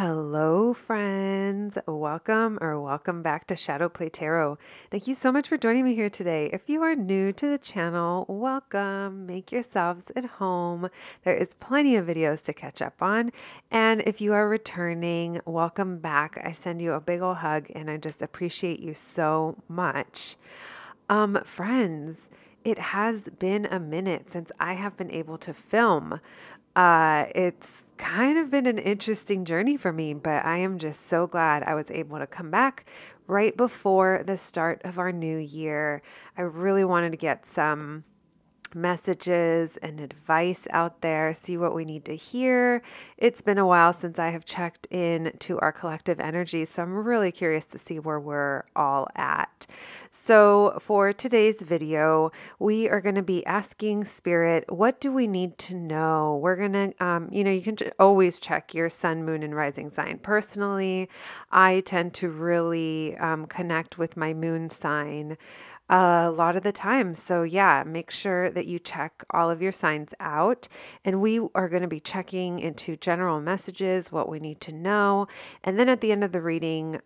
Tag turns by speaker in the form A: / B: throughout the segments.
A: Hello, friends. Welcome back to Shadowplay Tarot. Thank you so much for joining me here today. If you are new to the channel, welcome. Make yourselves at home. There is plenty of videos to catch up on. And if you are returning, welcome back. I send you a big ol' hug and I just appreciate you so much. Friends, it has been a minute since I have been able to film. It's kind of been an interesting journey for me, but I am just so glad I was able to come back right before the start of our new year. I really wanted to get some messages and advice out there, see what we need to hear. It's been a while since I have checked in to our collective energy, so I'm really curious to see where we're all at. So for today's video, we are going to be asking Spirit, what do we need to know? We're going to, you can always check your sun, moon, and rising sign. Personally, I tend to really connect with my moon sign a lot of the time. So yeah, make sure that you check all of your signs out. And we are going to be checking into general messages, what we need to know. And then at the end of the reading,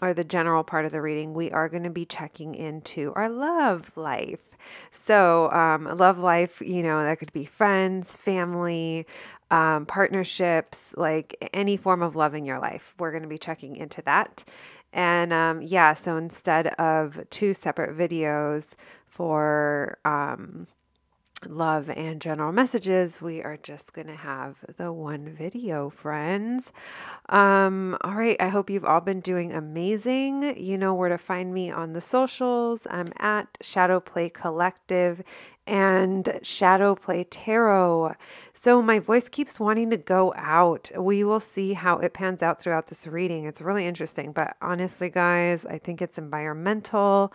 A: or the general part of the reading, we are going to be checking into our love life. So love life, that could be friends, family, partnerships, like any form of love in your life. We're going to be checking into that. And so instead of two separate videos for love and general messages, we are just going to have the one video, friends. All right. I hope you've all been doing amazing. You know where to find me on the socials. I'm at Shadowplay Collective and Shadowplay Tarot. So my voice keeps wanting to go out. We will see how it pans out throughout this reading. It's really interesting, but honestly, guys, I think it's environmental.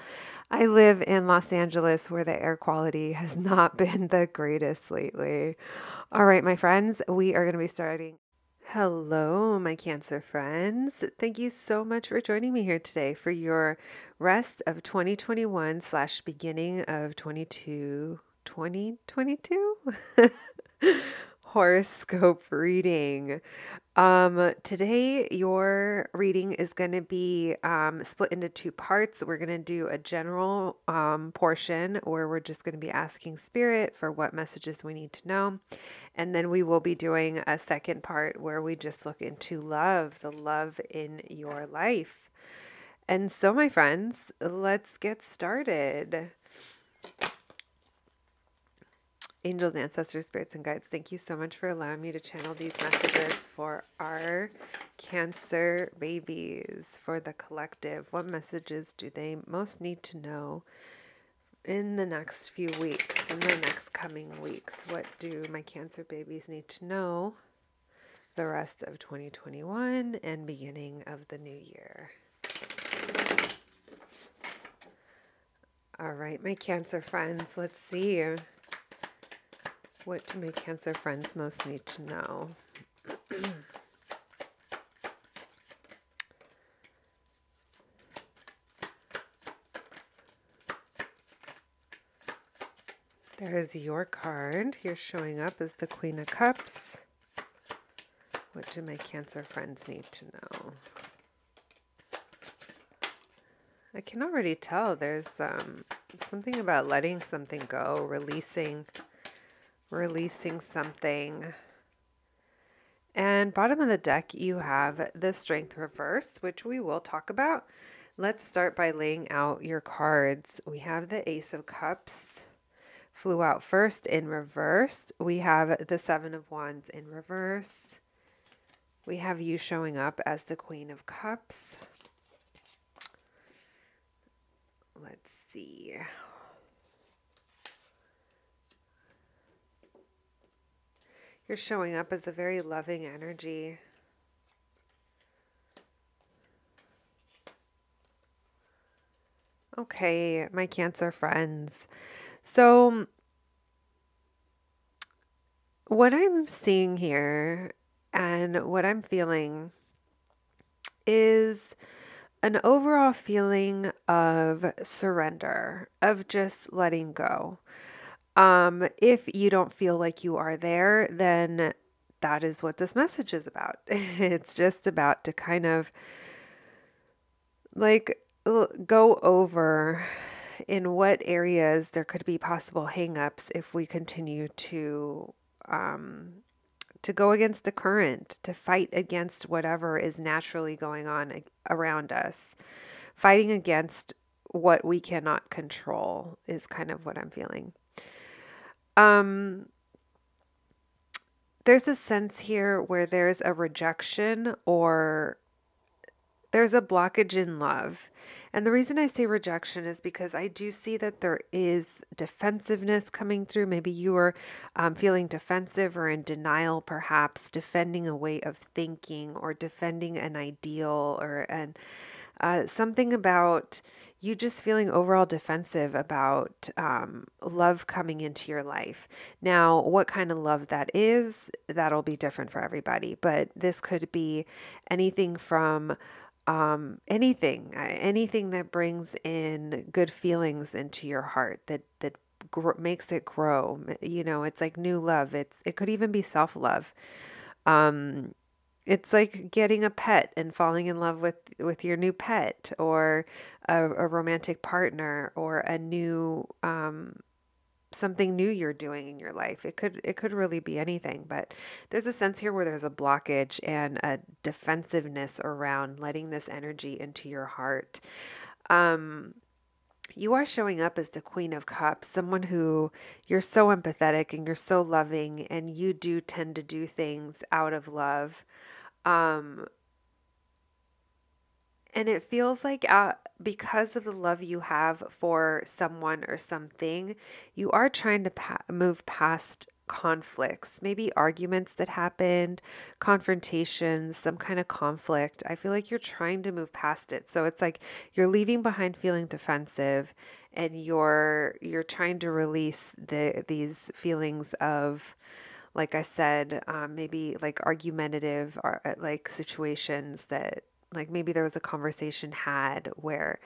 A: I live in Los Angeles where the air quality has not been the greatest lately. All right, my friends, we are going to be starting. Hello, my Cancer friends. Thank you so much for joining me here today for your rest of 2021 / beginning of 2022 horoscope reading. Today your reading is going to be split into two parts. We're going to do a general portion where we're just going to be asking Spirit for what messages we need to know. And then we will be doing a second part where we just look into love, the love in your life. And so, my friends, let's get started. Angels, ancestors, spirits, and guides, thank you so much for allowing me to channel these messages for our Cancer babies, for the collective. What messages do they most need to know in the next few weeks, in the next coming weeks? What do my Cancer babies need to know the rest of 2021 and beginning of the new year? All right, my Cancer friends, let's see. What do my Cancer friends most need to know? There's your card. You're showing up as the Queen of Cups. What do my Cancer friends need to know? I can already tell there's something about letting something go, releasing something. And bottom of the deck, you have the Strength reverse, which we will talk about. Let's start by laying out your cards. We have the Ace of Cups flew out first in reverse. We have the Seven of Wands in reverse. We have you showing up as the Queen of Cups. Let's see. You're showing up as a very loving energy. Okay, my Cancer friends. So what I'm seeing here and what I'm feeling is an overall feeling of surrender, of just letting go. If you don't feel like you are there, then that is what this message is about. It's just about to kind of like go over in what areas there could be possible hangups if we continue to go against the current, to fight against whatever is naturally going on around us. Fighting against what we cannot control is kind of what I'm feeling. There's a sense here where there's a rejection or there's a blockage in love. And the reason I say rejection is because I do see that there is defensiveness coming through. Maybe you are feeling defensive or in denial, perhaps defending a way of thinking or defending an ideal or something about you just feeling overall defensive about love coming into your life. Now, what kind of love that is, that'll be different for everybody. But this could be anything from anything that brings in good feelings into your heart that makes it grow. You know, it's like new love. It could even be self-love. It's like getting a pet and falling in love with your new pet, or a romantic partner, or a new something new you're doing in your life. It could really be anything, but there's a sense here where there's a blockage and a defensiveness around letting this energy into your heart. You are showing up as the Queen of Cups, someone who you're so empathetic and you're so loving, and you do tend to do things out of love. And it feels like because of the love you have for someone or something, you are trying to move past conflicts, maybe arguments that happened, confrontations, some kind of conflict. I feel like you're trying to move past it. So it's like you're leaving behind feeling defensive, and you're trying to release these feelings of, like I said, maybe like argumentative or like situations that, like maybe there was a conversation had where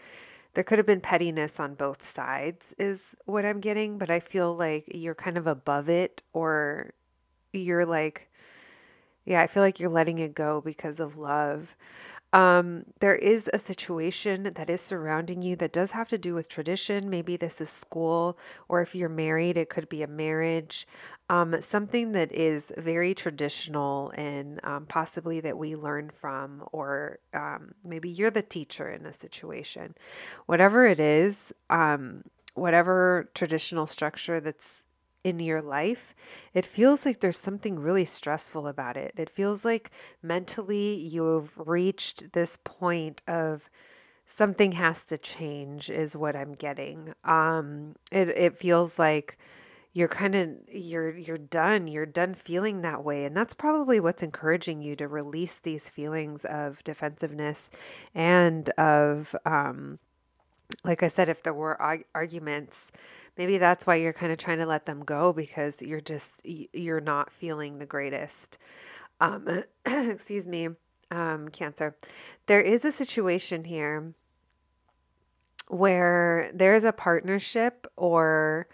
A: there could have been pettiness on both sides is what I'm getting, but I feel like you're kind of above it, or you're like, yeah, I feel like you're letting it go because of love. There is a situation that is surrounding you that does have to do with tradition. Maybe this is school, or if you're married, it could be a marriage. Something that is very traditional and possibly that we learn from, or maybe you're the teacher in a situation. Whatever it is, whatever traditional structure that's in your life, it feels like there's something really stressful about it. It feels like mentally you've reached this point of something has to change is what I'm getting. It feels like you're done feeling that way, and that's probably what's encouraging you to release these feelings of defensiveness and of like I said, if there were arguments, maybe that's why you're kind of trying to let them go, because you're not feeling the greatest. Excuse me, Cancer. There is a situation here where there's a partnership, or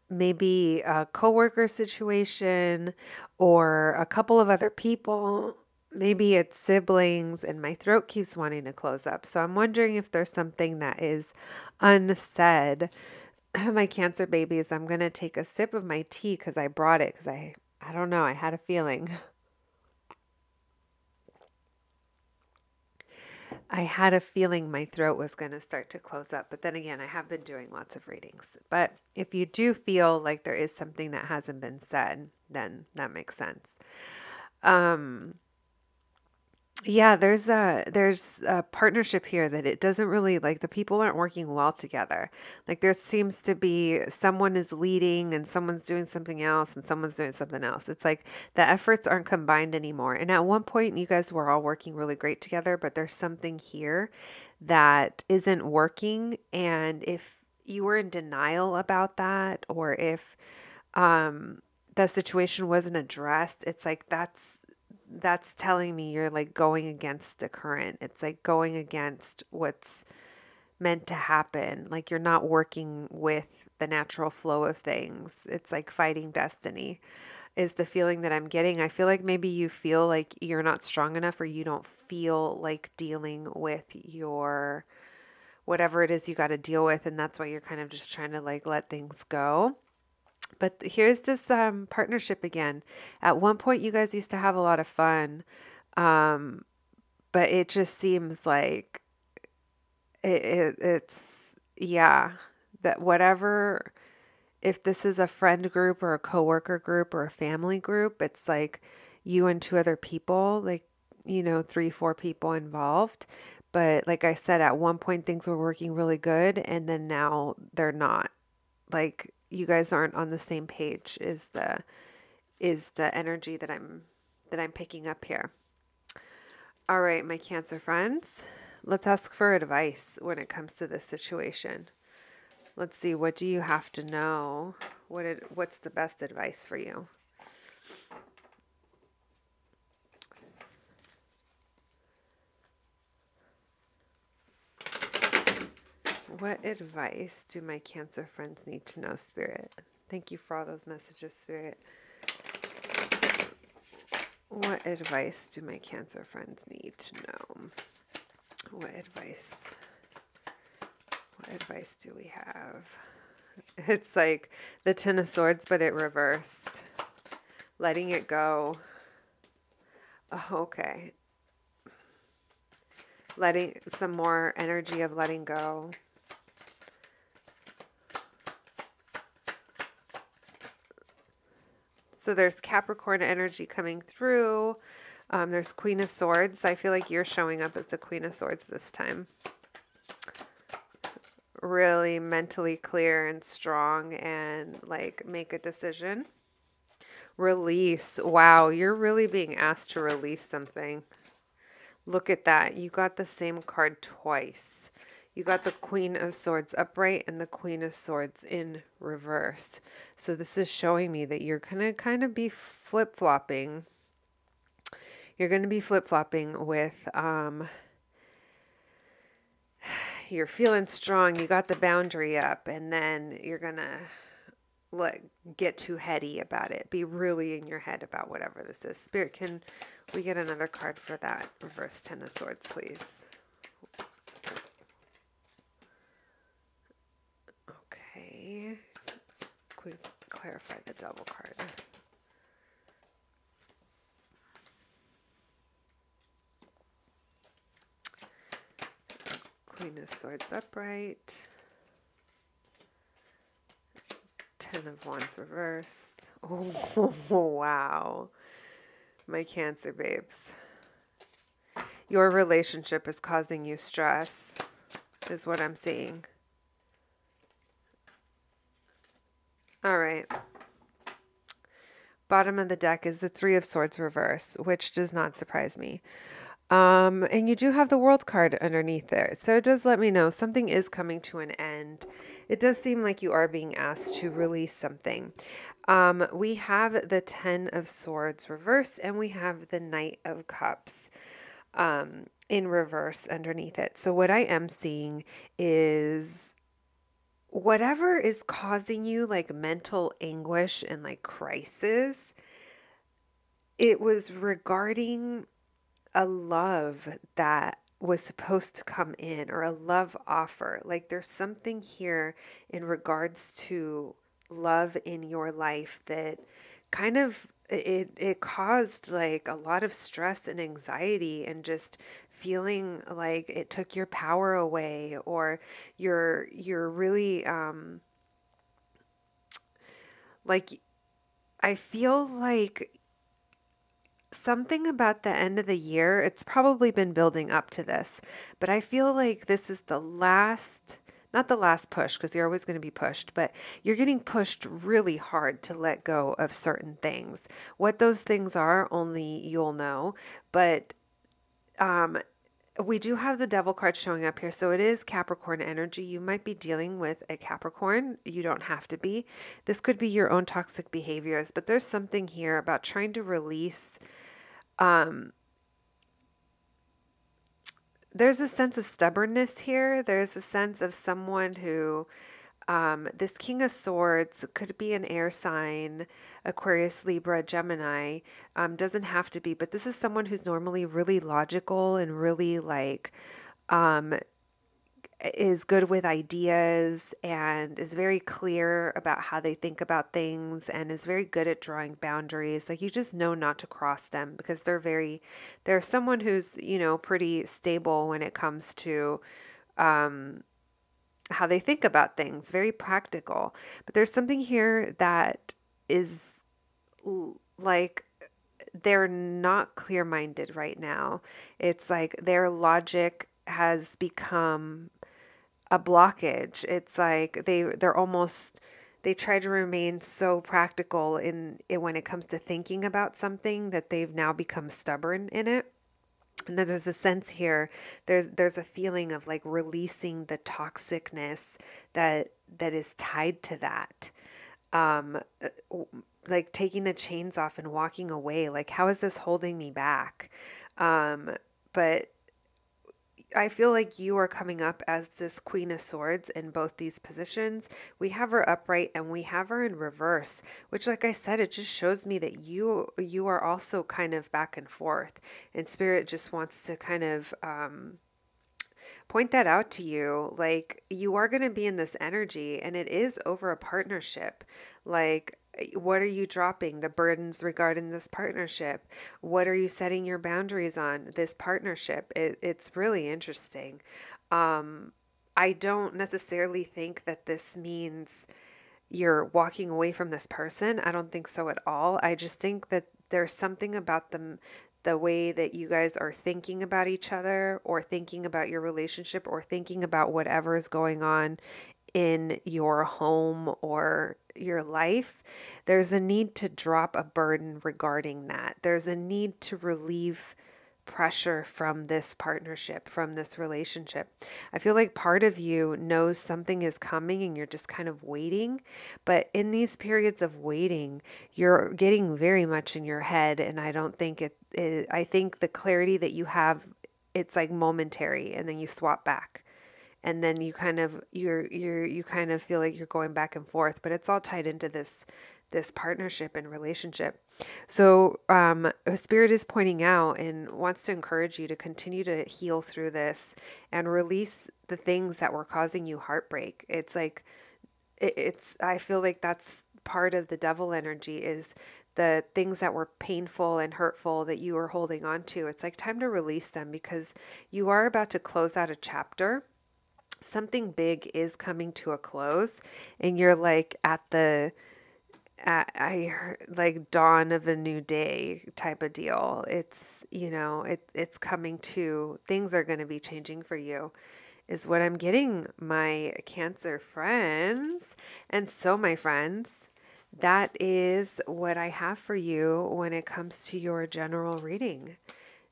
A: maybe a coworker situation, or a couple of other people. Maybe it's siblings, and my throat keeps wanting to close up. So I'm wondering if there's something that is unsaid. My Cancer babies, I'm going to take a sip of my tea because I brought it, because I don't know, I had a feeling. I had a feeling my throat was going to start to close up. But then again, I have been doing lots of readings. But if you do feel like there is something that hasn't been said, then that makes sense. Yeah, there's a partnership here that it doesn't really, like, the people aren't working well together. Like there seems to be someone is leading and someone's doing something else and someone's doing something else. It's like the efforts aren't combined anymore. And at one point you guys were all working really great together, but there's something here that isn't working. And if you were in denial about that, or if that situation wasn't addressed, it's like that's telling me you're like going against the current. It's like going against what's meant to happen. Like you're not working with the natural flow of things. It's like fighting destiny. is the feeling that I'm getting. I feel like maybe you feel like you're not strong enough, or you don't feel like dealing with your whatever it is you got to deal with, and that's why you're kind of just trying to like let things go. But here's this partnership again. At one point, you guys used to have a lot of fun, um, but it just seems like it's yeah, that whatever, if this is a friend group or a coworker group or a family group, it's like you and two other people, like, you know, 3, 4 people involved. But like I said, at one point things were working really good, and then now they're not. Like you guys aren't on the same page is the energy that I'm picking up here. All right, my Cancer friends, let's ask for advice when it comes to this situation. Let's see, what do you have to know? What's the best advice for you? What advice do my Cancer friends need to know, Spirit? Thank you for all those messages, Spirit. What advice do my Cancer friends need to know? What advice do we have? It's like the Ten of Swords, but it reversed. Letting it go. Oh, okay. Letting some more energy of letting go. So there's Capricorn energy coming through. There's Queen of Swords. I feel like you're showing up as the Queen of Swords this time. Really mentally clear and strong, and like make a decision. Release. Wow, you're really being asked to release something. Look at that. You got the same card twice. You got the Queen of Swords upright and the Queen of Swords in reverse. So this is showing me that you're going to kind of be flip-flopping. You're going to be flip-flopping with, you're feeling strong. You got the boundary up, and then you're going to get too heady about it. Be really in your head about whatever this is. Spirit, can we get another card for that reverse Ten of Swords, please? Okay. Can we clarify the double card? Queen of Swords upright. Ten of Wands reversed. Oh, wow. My Cancer babes. Your relationship is causing you stress, is what I'm seeing. All right. Bottom of the deck is the Three of Swords reverse, which does not surprise me. And you do have the World card underneath there. So it does let me know something is coming to an end. It does seem like you are being asked to release something. We have the Ten of Swords reversed, and we have the Knight of Cups in reverse underneath it. So what I am seeing is whatever is causing you like mental anguish and like crisis, it was regarding a love that was supposed to come in, or a love offer. Like there's something here in regards to love in your life that kind of it caused like a lot of stress and anxiety, and just feeling like it took your power away, or you're really like, I feel like something about the end of the year, it's probably been building up to this, but I feel like this is the last, not the last push, because you're always going to be pushed, but you're getting pushed really hard to let go of certain things. What those things are, only you'll know. But we do have the Devil card showing up here, so it is Capricorn energy. You might be dealing with a Capricorn. You don't have to be. This could be your own toxic behaviors, but there's something here about trying to release. There's a sense of stubbornness here. There's a sense of someone who This King of Swords could be an air sign, Aquarius, Libra, Gemini. Doesn't have to be, but this is someone who's normally really logical and really like um, is good with ideas and is very clear about how they think about things and is very good at drawing boundaries. Like you just know not to cross them because they're someone who's, pretty stable when it comes to um, how they think about things, very practical. But there's something here that is like they're not clear minded right now. It's like their logic has become a blockage. It's like they try to remain so practical in it when it comes to thinking about something that they've now become stubborn in it. And then there's a sense here, there's a feeling of like releasing the toxicness that is tied to that. Um, uh, like taking the chains off and walking away. Like, how is this holding me back? But I feel like you are coming up as this Queen of Swords in both these positions. We have her upright and we have her in reverse, which, like I said, it just shows me that you are also kind of back and forth, and Spirit just wants to kind of point that out to you. Like, you are going to be in this energy, and it is over a partnership. Like, what are you dropping? The burdens regarding this partnership. What are you setting your boundaries on this partnership? It's really interesting. I don't necessarily think that this means you're walking away from this person. I don't think so at all. I just think that there's something about them, the way that you guys are thinking about each other or thinking about your relationship or thinking about whatever is going on in your home or your life. There's a need to drop a burden regarding that. There's a need to relieve pressure from this partnership, from this relationship. I feel like part of you knows something is coming and you're just kind of waiting. But in these periods of waiting, you're getting very much in your head. And I don't think I think the clarity that you have, it's like momentary and then you swap back. And then you kind of you kind of feel like you're going back and forth, but it's all tied into this partnership and relationship. So Spirit is pointing out and wants to encourage you to continue to heal through this and release the things that were causing you heartbreak. It's like I feel like that's part of the devil energy, is the things that were painful and hurtful that you were holding on to. It's like time to release them because you are about to close out a chapter. Something big is coming to a close and you're like at the I heard, like dawn of a new day type of deal. It's, it's coming to, things are going to be changing for you is what I'm getting, my Cancer friends. And so, my friends, that is what I have for you when it comes to your general reading.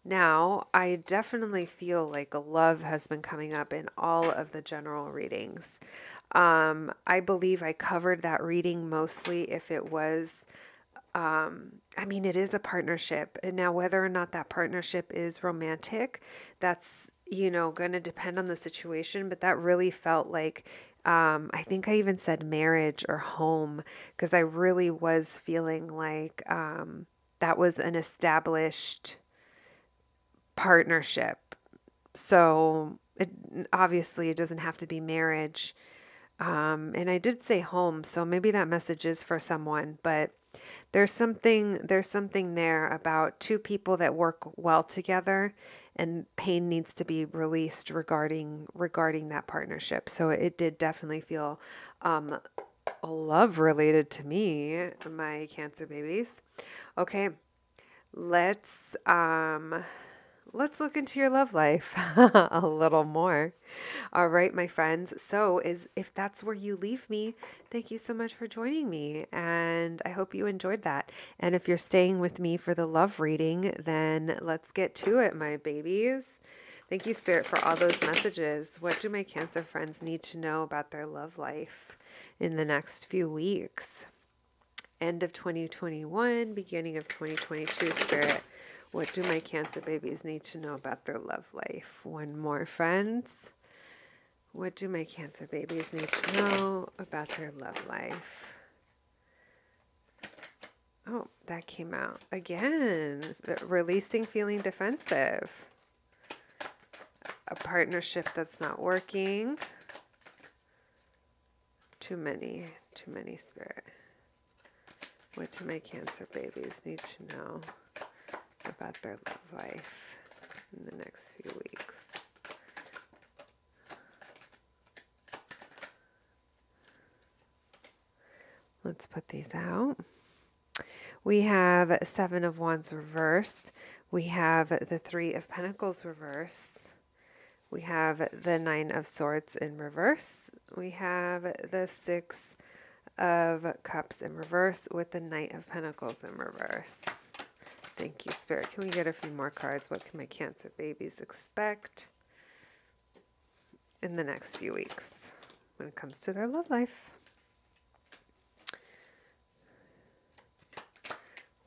A: Now, I definitely feel like love has been coming up in all of the general readings. I believe I covered that reading mostly if it was, it is a partnership. And now whether or not that partnership is romantic, that's, going to depend on the situation. But that really felt like, I think I even said marriage or home, because I really was feeling like that was an established partnership. So obviously it doesn't have to be marriage. And I did say home, so maybe that message is for someone, but there's something there about two people that work well together and pain needs to be released regarding that partnership. So it did definitely feel love related to me, my Cancer babies. Okay, let's look into your love life a little more. All right, my friends. So if that's where you leave me, thank you so much for joining me. And I hope you enjoyed that. And if you're staying with me for the love reading, then let's get to it, my babies. Thank you, Spirit, for all those messages. What do my Cancer friends need to know about their love life in the next few weeks? End of 2021, beginning of 2022, Spirit. What do my Cancer babies need to know about their love life? One more, friends. What do my Cancer babies need to know about their love life? Oh, that came out again. Releasing feeling defensive. A partnership that's not working. Too many, Spirit. What do my Cancer babies need to know about their love life in the next few weeks? Let's put these out. We have Seven of Wands reversed. We have the Three of Pentacles reversed. We have the Nine of Swords in reverse. We have the Six of Cups in reverse with the Knight of Pentacles in reverse. Thank you, Spirit. Can we get a few more cards? What can my Cancer babies expect in the next few weeks when it comes to their love life?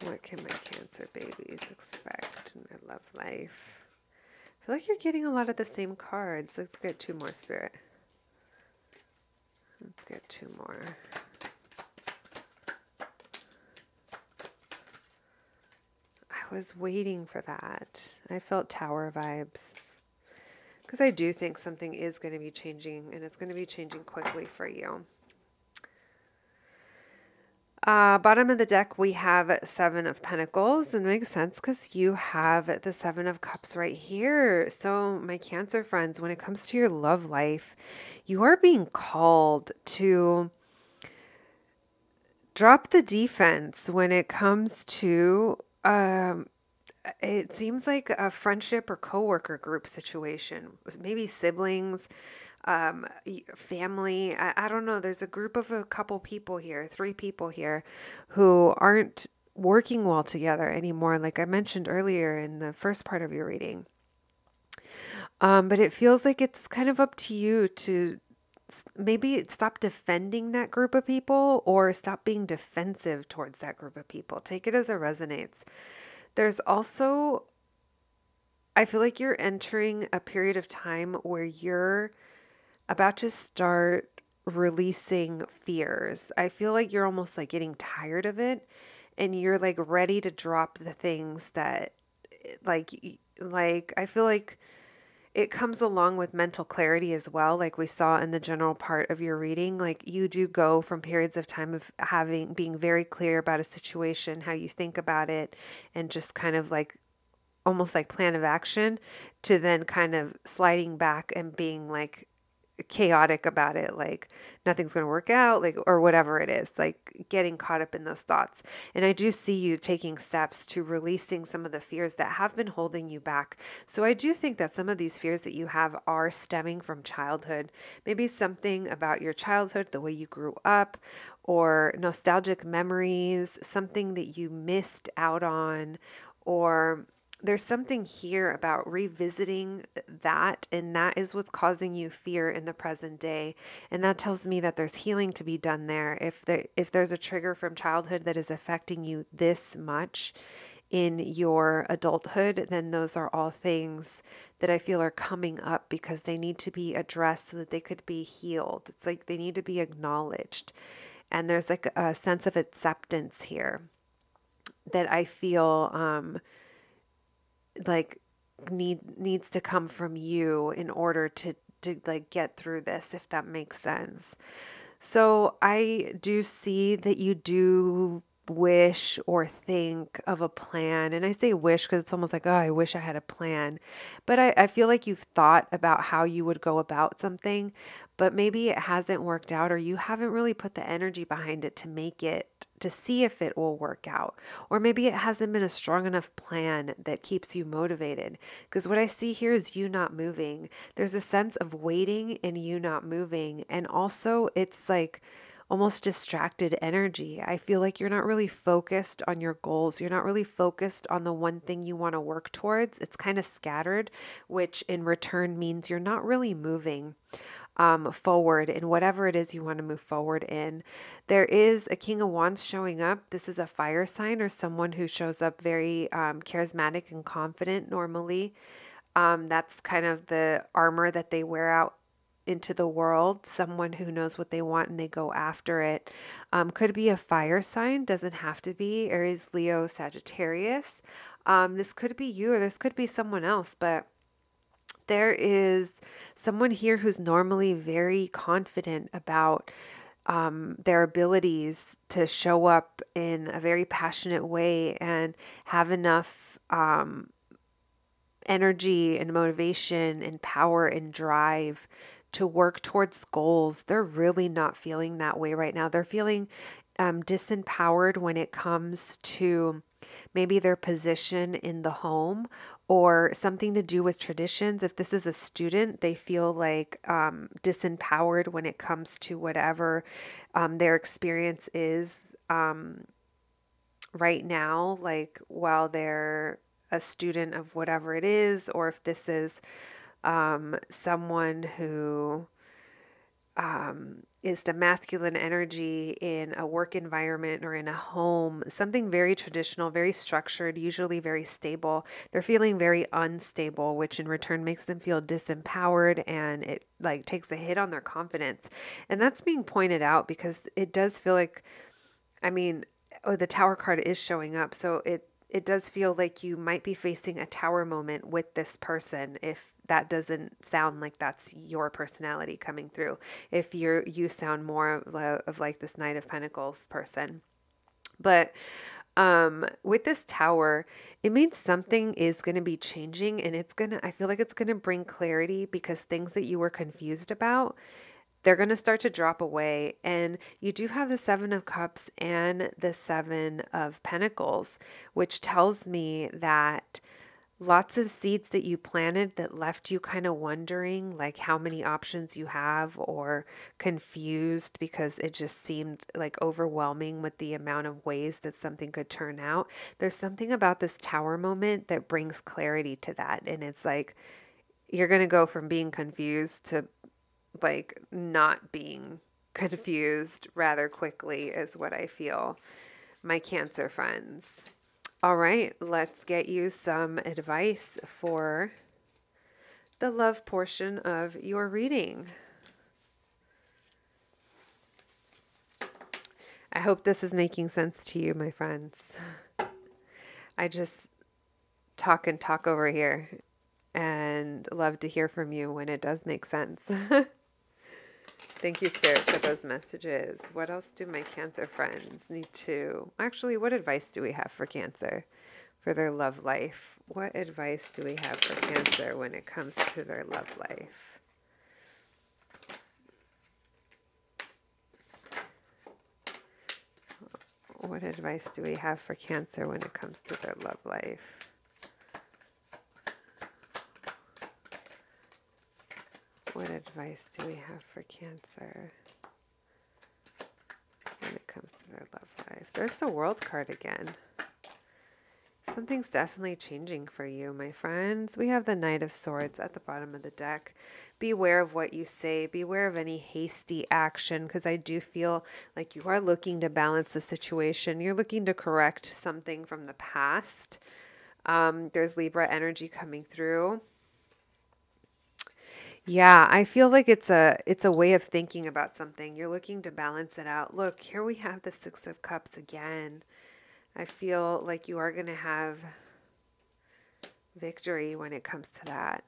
A: What can my Cancer babies expect in their love life? I feel like you're getting a lot of the same cards. Let's get two more, Spirit. Let's get two more. I was waiting for that. I felt Tower vibes. Because I do think something is going to be changing, and it's going to be changing quickly for you. Bottom of the deck, we have Seven of Pentacles, and it makes sense because you have the Seven of Cups right here. So my Cancer friends, when it comes to your love life, you are being called to drop the defense when it comes to, it seems like a friendship or coworker group situation, maybe siblings, family. I don't know. There's a group of a couple people here, 3 people here who aren't working well together anymore. Like I mentioned earlier in the first part of your reading. But it feels like it's kind of up to you to maybe stop defending that group of people or stop being defensive towards that group of people. Take it as it resonates. There's also, I feel like you're entering a period of time where you're about to start releasing fears. I feel like you're almost like getting tired of it and you're like ready to drop the things that like I feel like it comes along with mental clarity as well. Like we saw in the general part of your reading, like you do go from periods of time of being very clear about a situation, how you think about it, and just kind of like almost like plan of action to then kind of sliding back and being like chaotic about it, like nothing's going to work out, like, or whatever it is, like getting caught up in those thoughts. And I do see you taking steps to releasing some of the fears that have been holding you back. So I do think that some of these fears that you have are stemming from childhood, maybe something about your childhood, the way you grew up, or nostalgic memories, something that you missed out on, or there's something here about revisiting that, and that is what's causing you fear in the present day. And that tells me that there's healing to be done there. If there's a trigger from childhood that is affecting you this much in your adulthood, then those are all things that I feel are coming up because they need to be addressed so that they could be healed. It's like they need to be acknowledged. And there's like a sense of acceptance here that I feel like needs to come from you in order to like get through this, if that makes sense. So I do see that you do wish or think of a plan. And I say wish because it's almost like, oh, I wish I had a plan. But I feel like you've thought about how you would go about something, but maybe it hasn't worked out or you haven't really put the energy behind it to make it, to see if it will work out. Or maybe it hasn't been a strong enough plan that keeps you motivated. Because what I see here is you not moving. There's a sense of waiting and you not moving. And also it's like almost distracted energy. I feel like you're not really focused on your goals. You're not really focused on the one thing you want to work towards. It's kind of scattered, which in return means you're not really moving forward in whatever it is you want to move forward in. There is a King of Wands showing up. This is a fire sign or someone who shows up very charismatic and confident normally. That's kind of the armor that they wear out into the world, someone who knows what they want and they go after it. Could be a fire sign, doesn't have to be Aries, Leo, Sagittarius. This could be you or this could be someone else, but there is someone here who's normally very confident about their abilities to show up in a very passionate way and have enough energy and motivation and power and drive to work towards goals. They're really not feeling that way right now. They're feeling disempowered when it comes to maybe their position in the home or something to do with traditions. If this is a student, they feel like disempowered when it comes to whatever their experience is right now, like while they're a student of whatever it is, or if this is someone who is the masculine energy in a work environment or in a home, something very traditional, very structured, usually very stable. They're feeling very unstable, which in return makes them feel disempowered, and it like takes a hit on their confidence. And that's being pointed out because it does feel like, I mean, the Tower card is showing up. So it does feel like you might be facing a tower moment with this person if that doesn't sound like that's your personality coming through. If you sound more of like this Knight of Pentacles person. But with this tower, it means something is going to be changing, and I feel like it's going to bring clarity because things that you were confused about, they're going to start to drop away. And you do have the Seven of Cups and the Seven of Pentacles, which tells me that lots of seeds that you planted that left you kind of wondering like how many options you have, or confused because it just seemed like overwhelming with the amount of ways that something could turn out. There's something about this tower moment that brings clarity to that. And it's like you're going to go from being confused to like not being confused rather quickly is what I feel, my Cancer friends. All right, let's get you some advice for the love portion of your reading. I hope this is making sense to you, my friends. I just talk and talk over here and love to hear from you when it does make sense. Thank you, Spirit, for those messages. What else do my Cancer friends need to... Actually, what advice do we have for Cancer for their love life? What advice do we have for Cancer when it comes to their love life? What advice do we have for Cancer when it comes to their love life? What advice do we have for Cancer when it comes to their love life? There's the World card again. Something's definitely changing for you, my friends. We have the Knight of Swords at the bottom of the deck. Beware of what you say. Beware of any hasty action, because I do feel like you are looking to balance the situation. You're looking to correct something from the past. There's Libra energy coming through. Yeah, I feel like it's a way of thinking about something. You're looking to balance it out. Look, here we have the Six of Cups again. I feel like you are going to have victory when it comes to that.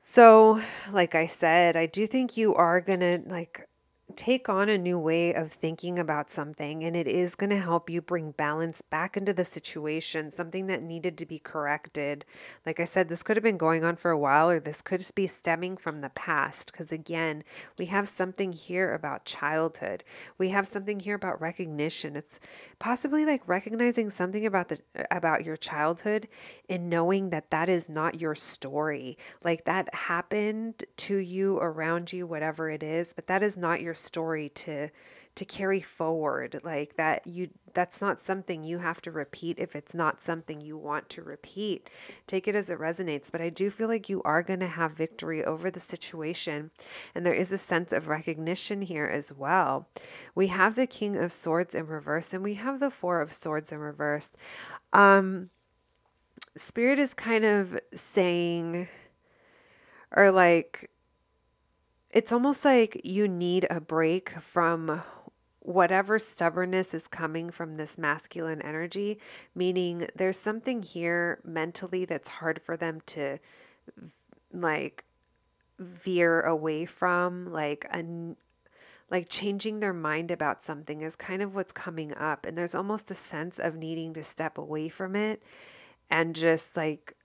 A: So, like I said, I do think you are going to like take on a new way of thinking about something, and it is going to help you bring balance back into the situation, something that needed to be corrected. Like I said, this could have been going on for a while, or this could just be stemming from the past, because again, we have something here about childhood. We have something here about recognition. It's possibly like recognizing something about your childhood and knowing that that is not your story. Like that happened to you, around you, whatever it is, but that is not your story to carry forward. Like that's not something you have to repeat if it's not something you want to repeat. Take it as it resonates. But I do feel like you are going to have victory over the situation, and there is a sense of recognition here as well. We have the King of Swords in reverse, and we have the Four of Swords in reverse. Spirit is kind of saying, or like it's almost like you need a break from whatever stubbornness is coming from this masculine energy, meaning there's something here mentally that's hard for them to like veer away from, like changing their mind about something is kind of what's coming up. And there's almost a sense of needing to step away from it and just like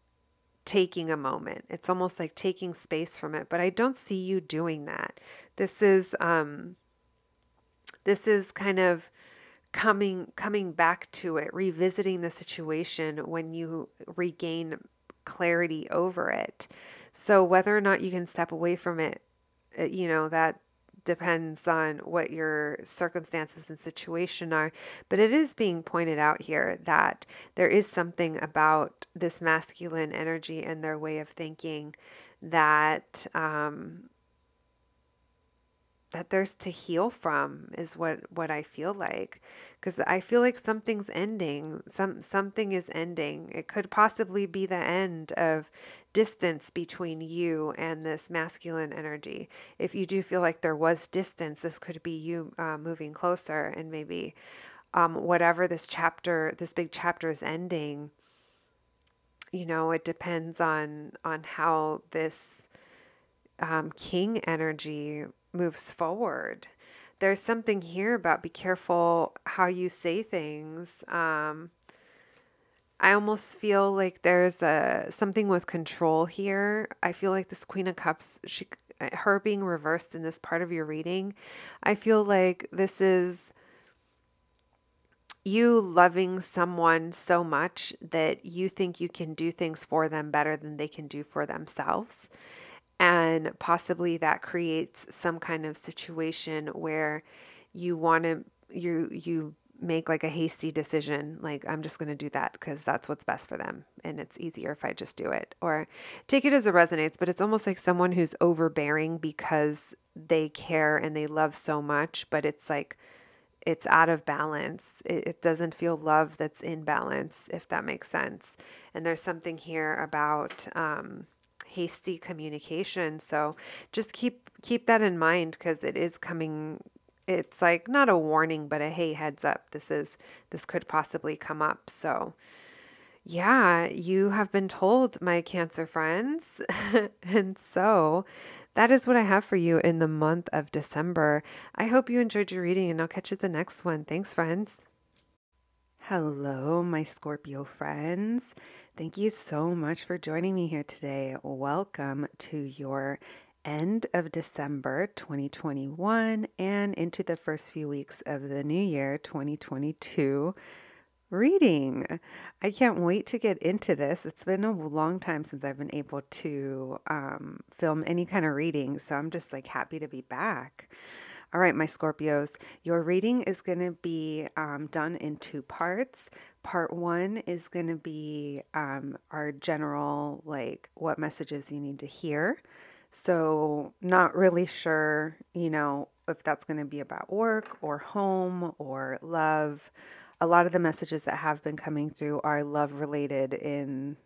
A: taking a moment. It's almost like taking space from it, but I don't see you doing that. This is kind of coming back to it, revisiting the situation when you regain clarity over it. So whether or not you can step away from it, that depends on what your circumstances and situation are. But it is being pointed out here that there is something about this masculine energy and their way of thinking that that there's to heal from, is what I feel like, because I feel like something's ending. Something is ending. It could possibly be the end of distance between you and this masculine energy. If you do feel like there was distance, this could be you moving closer, and maybe whatever this big chapter is ending. It depends on how this king energy moves forward. There's something here about be careful how you say things. I almost feel like there's something with control here. I feel like this Queen of Cups, her being reversed in this part of your reading, I feel like this is you loving someone so much that you think you can do things for them better than they can do for themselves. And possibly that creates some kind of situation where you want to, you make like a hasty decision, like I'm just going to do that because that's what's best for them. And it's easier if I just do it, or take it as it resonates. But it's almost like someone who's overbearing because they care and they love so much, but it's like, it's out of balance. It doesn't feel love that's in balance, if that makes sense. And there's something here about, hasty communication. So just keep that in mind, because it is coming. It's like not a warning, but a hey, heads up. This could possibly come up. So yeah, you have been told, my Cancer friends. And so that is what I have for you in the month of December. I hope you enjoyed your reading, and I'll catch you at the next one. Thanks, friends. Hello, my Scorpio friends. Thank you so much for joining me here today. Welcome to your end of December 2021 and into the first few weeks of the new year 2022 reading. I can't wait to get into this. It's been a long time since I've been able to film any kind of reading, so I'm just like happy to be back. All right, my Scorpios, your reading is going to be done in two parts. Part one is going to be our general, like what messages you need to hear. So not really sure, if that's going to be about work or home or love. A lot of the messages that have been coming through are love related in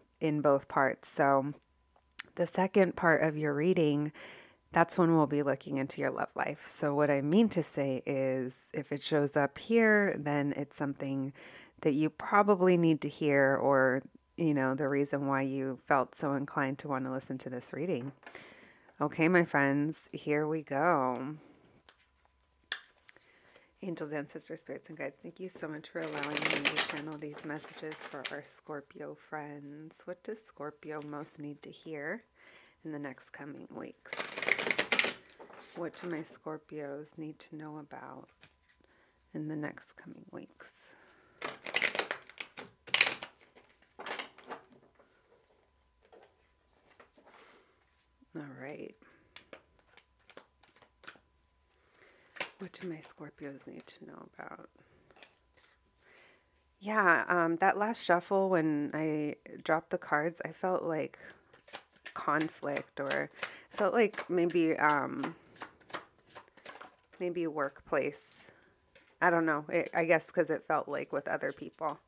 A: both parts. So the second part of your reading, that's when we'll be looking into your love life. So what I mean to say is, if it shows up here, then it's something that you probably need to hear, or, the reason why you felt so inclined to want to listen to this reading. Okay, my friends, here we go. Angels, ancestors, spirits, and guides, thank you so much for allowing me to channel these messages for our Scorpio friends. What does Scorpio most need to hear in the next coming weeks? What do my Scorpios need to know about in the next coming weeks? All right. What do my Scorpios need to know about? Yeah, that last shuffle, when I dropped the cards, I felt like conflict, or felt like maybe workplace. I don't know. I guess because it felt like with other people.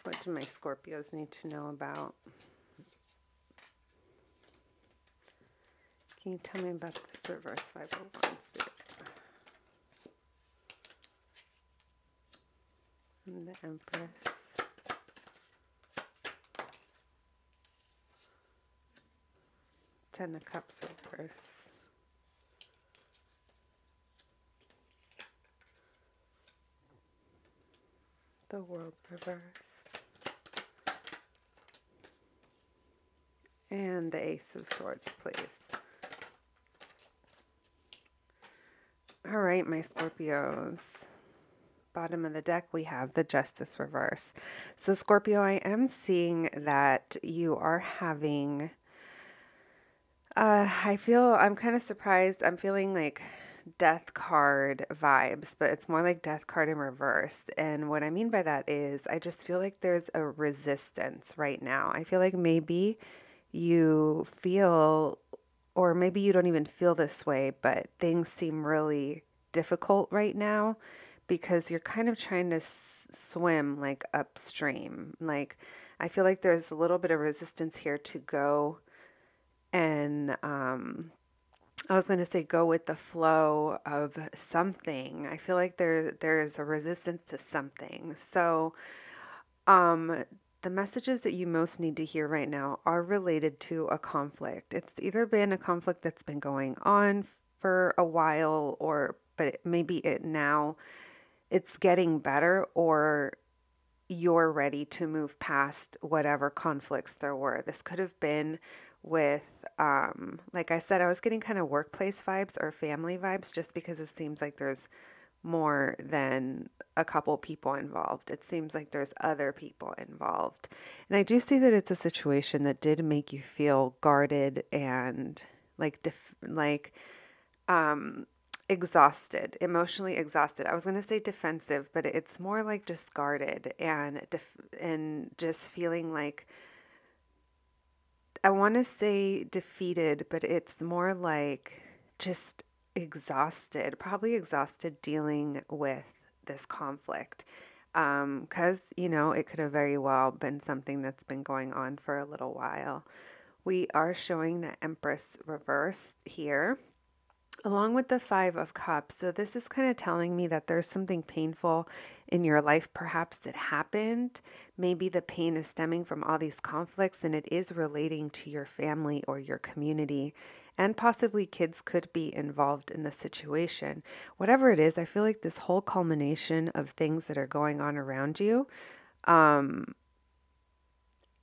A: What do my Scorpios need to know about? Can you tell me about this reverse 5 of Wands, Spirit? And the Empress. Ten of Cups reverse. The World reverse. And the Ace of Swords, please. All right, my Scorpios. Bottom of the deck, we have the Justice reverse. So Scorpio, I am seeing that you are having, I'm kind of surprised. I'm feeling like death card vibes, but it's more like death card in reverse. And what I mean by that is I just feel like there's a resistance right now. I feel like maybe you feel, or maybe you don't even feel this way, but things seem really difficult right now because you're kind of trying to swim like upstream. Like I feel like there's a little bit of resistance here to go and I was going to say go with the flow of something. I feel like there's a resistance to something. So the messages that you most need to hear right now are related to a conflict. It's either been a conflict that's been going on for a while, but maybe now it's getting better, or you're ready to move past whatever conflicts there were. This could have been with, like I said, I was getting kind of workplace vibes or family vibes just because it seems like there's more than a couple people involved. It seems like there's other people involved. And I do see that it's a situation that did make you feel guarded and exhausted, emotionally exhausted. I was going to say defensive, but it's more like just guarded and just feeling like, I want to say defeated, but it's more like just exhausted, probably exhausted dealing with this conflict. Because, it could have very well been something that's been going on for a little while. We are showing the Empress reverse here, along with the 5 of Cups. So this is kind of telling me that there's something painful in your life, perhaps that happened. Maybe the pain is stemming from all these conflicts and it is relating to your family or your community. And possibly kids could be involved in the situation. Whatever it is, I feel like this whole culmination of things that are going on around you,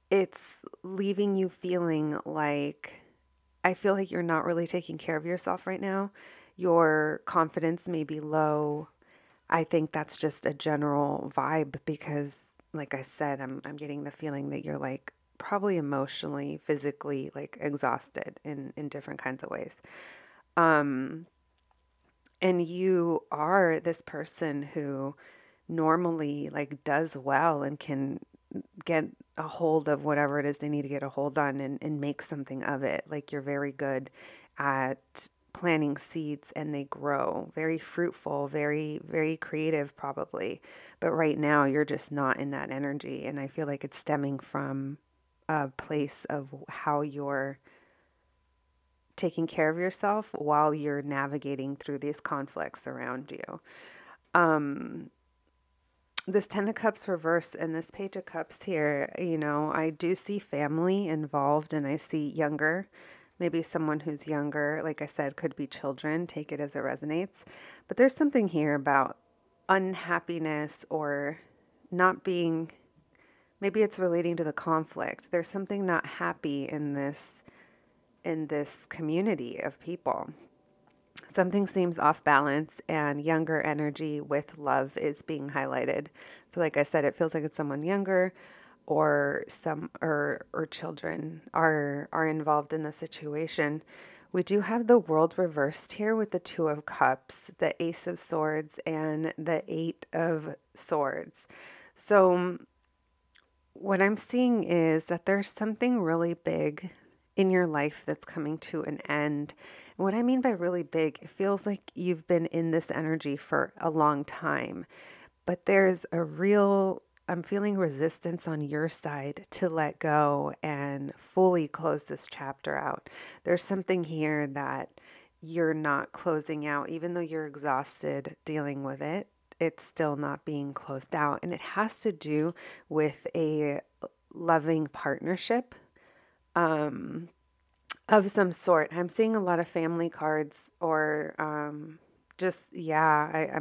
A: it's leaving you feeling like, I feel like you're not really taking care of yourself right now. Your confidence may be low. I think that's just a general vibe because, like I said, I'm getting the feeling that you're like probably emotionally, physically, like exhausted in different kinds of ways. And you are this person who normally like does well and can get a hold of whatever it is they need to get a hold on and make something of it. Like you're very good at planting seeds and they grow, very fruitful, very, very creative probably. But right now you're just not in that energy. And I feel like it's stemming from a place of how you're taking care of yourself while you're navigating through these conflicts around you. This 10 of Cups reverse and this Page of Cups here, I do see family involved and I see younger, maybe someone who's younger, like I said, could be children, take it as it resonates. But there's something here about unhappiness or not being, maybe it's relating to the conflict. There's something not happy in this community of people. Something seems off balance and younger energy with love is being highlighted. So like I said, it feels like it's someone younger or or children are involved in the situation. We do have the World reversed here with the 2 of Cups, the Ace of Swords, and the 8 of Swords. So what I'm seeing is that there's something really big in your life that's coming to an end. And what I mean by really big, it feels like you've been in this energy for a long time, but there's a real I'm feeling resistance on your side to let go and fully close this chapter out. There's something here that you're not closing out, even though you're exhausted dealing with it. It's still not being closed out. And it has to do with a loving partnership of some sort. I'm seeing a lot of family cards or I'm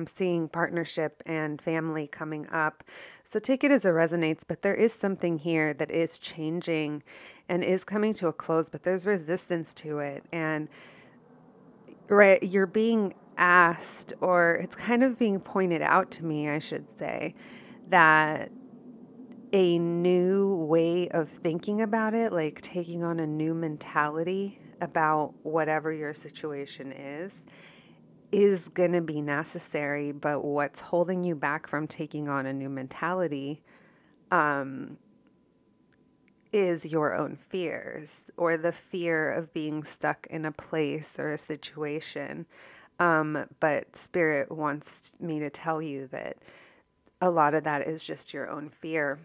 A: seeing partnership and family coming up. So take it as it resonates, but there is something here that is changing and is coming to a close, but there's resistance to it. And right, you're being asked, or it's kind of being pointed out to me, I should say, that a new way of thinking about it, like taking on a new mentality about whatever your situation is going to be necessary. But what's holding you back from taking on a new mentality is your own fears, or the fear of being stuck in a place or a situation. But Spirit wants me to tell you that a lot of that is just your own fear.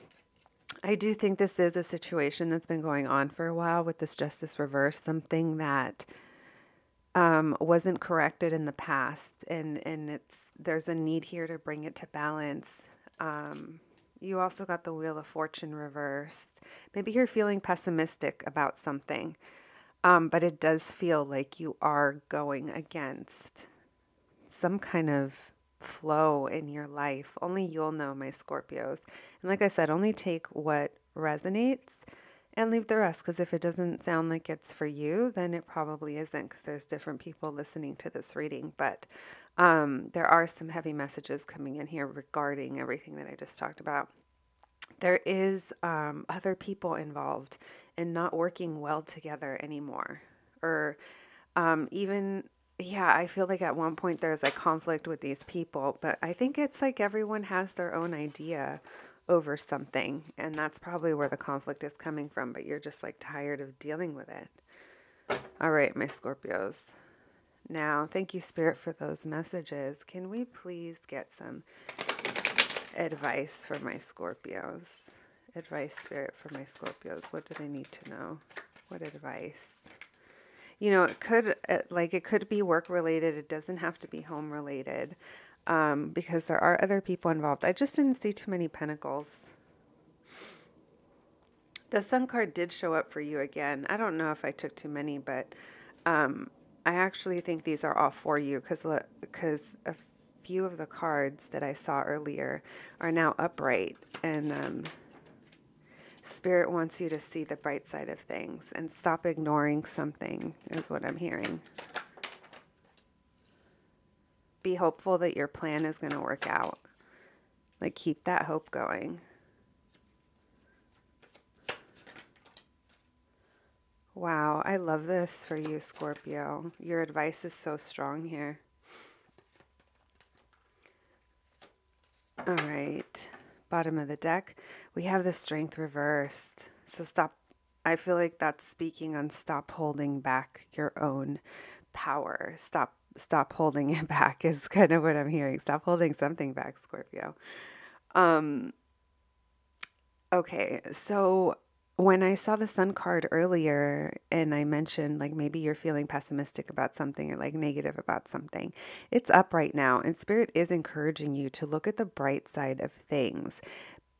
A: I do think this is a situation that's been going on for a while with this justice reverse, something that wasn't corrected in the past, and there's a need here to bring it to balance. You also got the Wheel of Fortune reversed. Maybe you're feeling pessimistic about something, but it does feel like you are going against some kind of flow in your life. Only you'll know, my Scorpios. And like I said, only take what resonates and leave the rest, because if it doesn't sound like it's for you, then it probably isn't, because there's different people listening to this reading. But there are some heavy messages coming in here regarding everything that I just talked about. There is other people involved in not working well together anymore, or even I feel like at one point there's like conflict with these people, but I think it's like everyone has their own idea over something, and that's probably where the conflict is coming from, but you're just like tired of dealing with it. All right, my Scorpios. Now, thank you, Spirit, for those messages. Can we please get some advice for my Scorpios? Advice, Spirit, for my Scorpios. What do they need to know? What advice? You know, it could be work related. It doesn't have to be home related, because there are other people involved. I just didn't see too many pentacles. The Sun card did show up for you again. I don't know if I took too many, but I actually think these are all for you, because a few of the cards that I saw earlier are now upright, and Spirit wants you to see the bright side of things and stop ignoring something, is what I'm hearing. Be hopeful that your plan is going to work out. Like, keep that hope going. Wow, I love this for you, Scorpio. Your advice is so strong here. All right. Bottom of the deck, we have the Strength reversed. So stop. I feel like that's speaking on stop holding back your own power. Stop holding it back is kind of what I'm hearing. Stop holding something back, Scorpio. Okay, so when I saw the Sun card earlier and I mentioned like maybe you're feeling pessimistic about something or like negative about something, it's up right now, and Spirit is encouraging you to look at the bright side of things.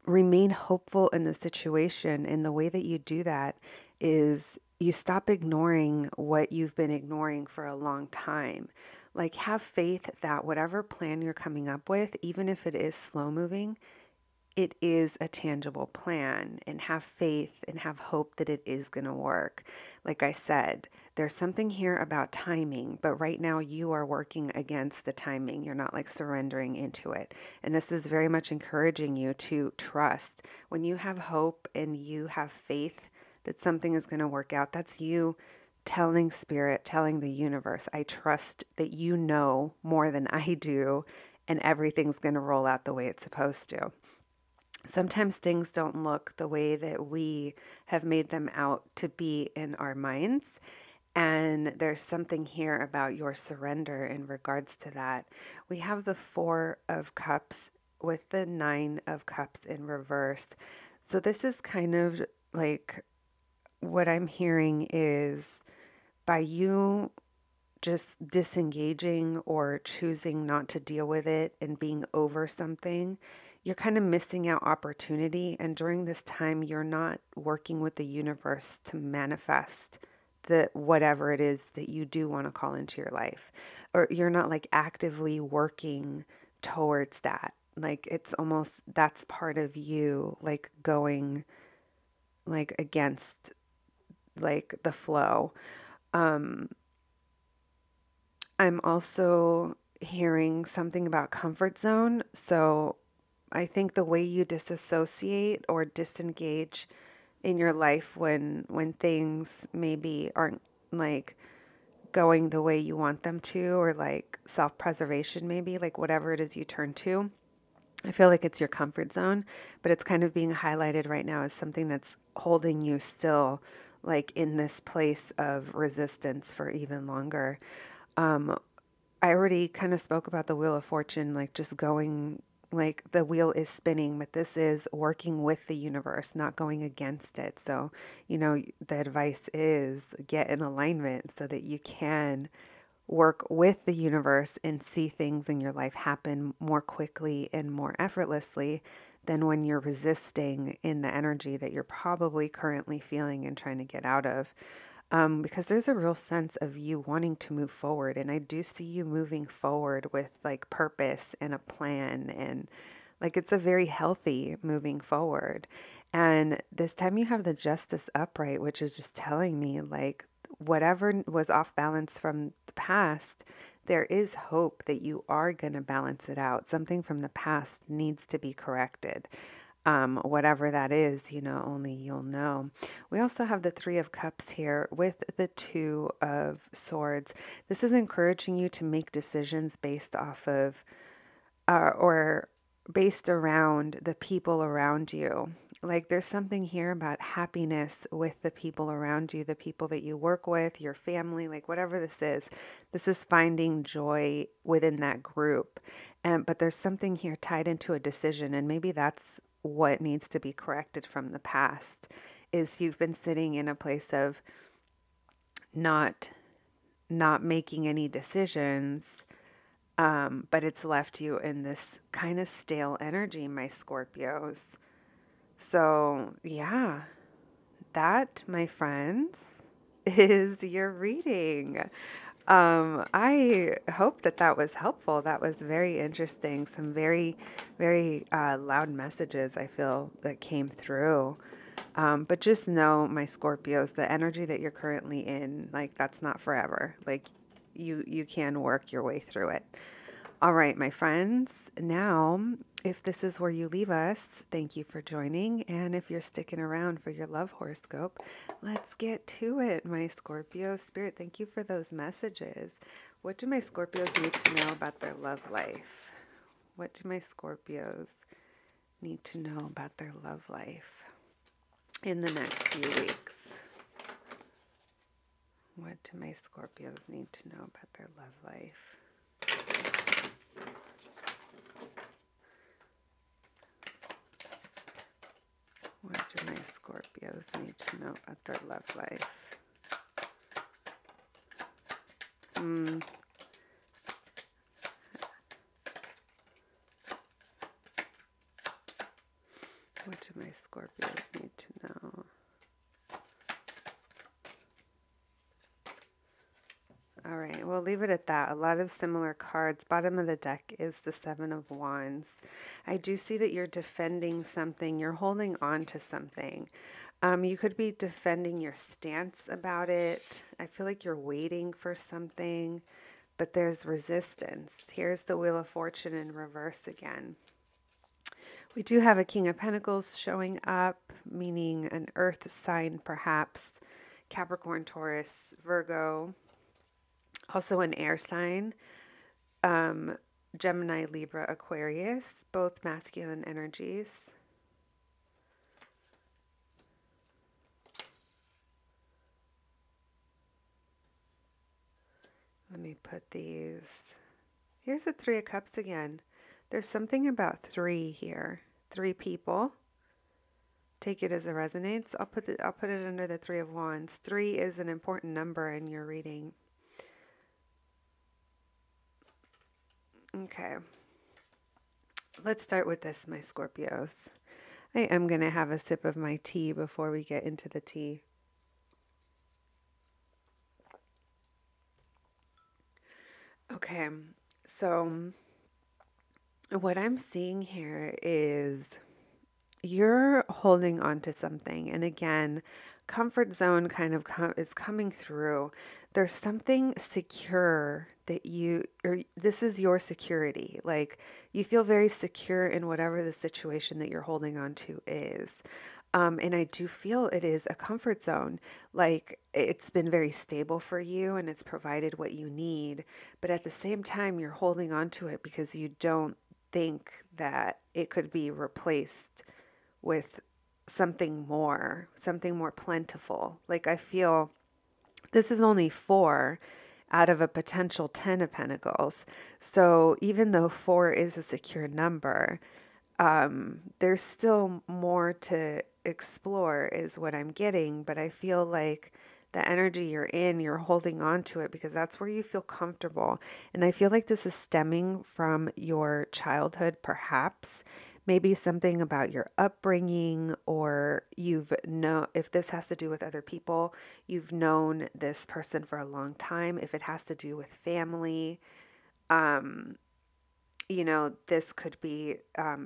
A: Remain hopeful in the situation, and the way that you do that is you stop ignoring what you've been ignoring for a long time. Like, have faith that whatever plan you're coming up with, even if it is slow moving, it is a tangible plan, and have faith and have hope that it is going to work. Like I said, there's something here about timing, but right now you are working against the timing. You're not like surrendering into it. And this is very much encouraging you to trust. When you have hope and you have faith that something is going to work out, that's you telling Spirit, telling the universe, I trust that you know more than I do, and everything's going to roll out the way it's supposed to. Sometimes things don't look the way that we have made them out to be in our minds. And there's something here about your surrender in regards to that. We have the Four of Cups with the Nine of Cups in reverse. So this is kind of like what I'm hearing is by you just disengaging or choosing not to deal with it and being over something, you're kind of missing out opportunity. And during this time, you're not working with the universe to manifest the whatever it is that you do want to call into your life, or you're not like actively working towards that. Like it's almost that's part of you like going like against like the flow. Um I'm also hearing something about comfort zone. So I think the way you disassociate or disengage in your life when things maybe aren't like going the way you want them to, or like self-preservation, maybe like whatever it is you turn to. I feel like it's your comfort zone, but it's kind of being highlighted right now as something that's holding you still like in this place of resistance for even longer. Um, I already kind of spoke about the Wheel of Fortune, like just going, like the wheel is spinning, but this is working with the universe, not going against it. So, the advice is get in alignment so that you can work with the universe and see things in your life happen more quickly and more effortlessly than when you're resisting in the energy that you're probably currently feeling and trying to get out of. Because there's a real sense of you wanting to move forward. And I do see you moving forward with like purpose and a plan. And like it's a very healthy moving forward. And this time you have the Justice upright, which is just telling me like whatever was off balance from the past, there is hope that you are going to balance it out. Something from the past needs to be corrected. Whatever that is, only you'll know. We also have the Three of Cups here with the Two of Swords. This is encouraging you to make decisions based off of or based around the people around you. Like there's something here about happiness with the people around you, the people that you work with, your family, like whatever this is. This is finding joy within that group. But there's something here tied into a decision, and maybe that's what needs to be corrected from the past is you've been sitting in a place of not making any decisions, but it's left you in this kind of stale energy, my Scorpios. So yeah, that, my friends, is your reading. I hope that that was helpful. That was very interesting. Some very, very loud messages I feel that came through. But just know, my Scorpios, the energy that you're currently in, like that's not forever. Like you can work your way through it. All right, my friends. Now, if this is where you leave us, thank you for joining. And if you're sticking around for your love horoscope, let's get to it, my Scorpio spirit. Thank you for those messages. What do my Scorpios need to know about their love life? What do my Scorpios need to know about their love life in the next few weeks? What do my Scorpios need to know about their love life? What do my Scorpios need to know about their love life? What do my Scorpios need to know? All right, we'll leave it at that. A lot of similar cards. Bottom of the deck is the Seven of Wands. I do see that you're defending something. You're holding on to something. You could be defending your stance about it. I feel like you're waiting for something, but there's resistance. Here's the Wheel of Fortune in reverse again. We do have a King of Pentacles showing up, meaning an earth sign perhaps. Capricorn, Taurus, Virgo. Also an air sign, Gemini, Libra, Aquarius, both masculine energies. Let me put these. Here's the Three of Cups again. There's something about three here. Three people. Take it as it resonates. I'll put it under the Three of Wands. Three is an important number in your reading. Okay. Let's start with this, my Scorpios. I am going to have a sip of my tea before we get into the tea. Okay, so what I'm seeing here is you're holding on to something. And again, comfort zone kind of is coming through. There's something secure that or this is your security. Like you feel very secure in whatever the situation that you're holding on to is. And I do feel it is a comfort zone. Like it's been very stable for you and it's provided what you need. But at the same time, you're holding on to it because you don't think that it could be replaced with something more plentiful. Like I feel this is only 4 out of a potential 10 of Pentacles. So even though 4 is a secure number, there's still more to explore is what I'm getting. But I feel like the energy you're holding on to it because that's where you feel comfortable. And I feel like this is stemming from your childhood, perhaps. Maybe something about your upbringing, or if this has to do with other people, you've known this person for a long time. If it has to do with family, this could be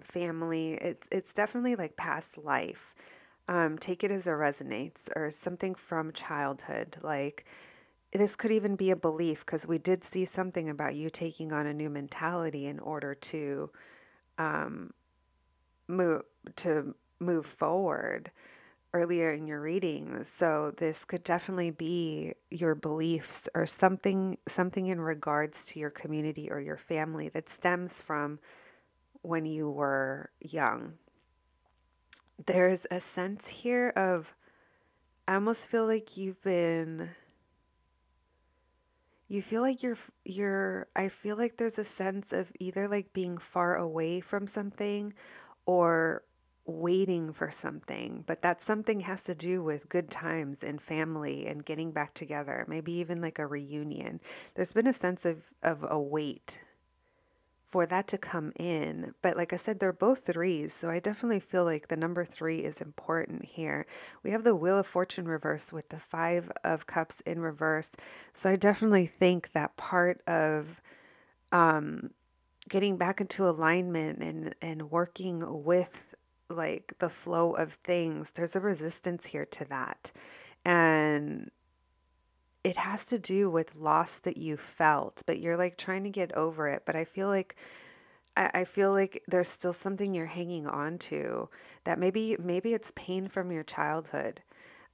A: family. It's definitely like past life. Take it as it resonates, or something from childhood. Like this could even be a belief, because we did see something about you taking on a new mentality in order to move forward earlier in your reading. So this could definitely be your beliefs or something in regards to your community or your family that stems from when you were young. There's a sense here of, I almost feel like I feel like there's a sense of either like being far away from something or waiting for something, but that something has to do with good times and family and getting back together, maybe even like a reunion. There's been a sense of a wait for that to come in. But like I said, they're both 3s. So I definitely feel like the number 3 is important here. We have the Wheel of Fortune reversed with the 5 of Cups in reverse. So I definitely think that part of getting back into alignment and working with like the flow of things, there's a resistance here to that. And it has to do with loss that you felt, but you're like trying to get over it. But I feel like there's still something you're hanging on to, that maybe it's pain from your childhood.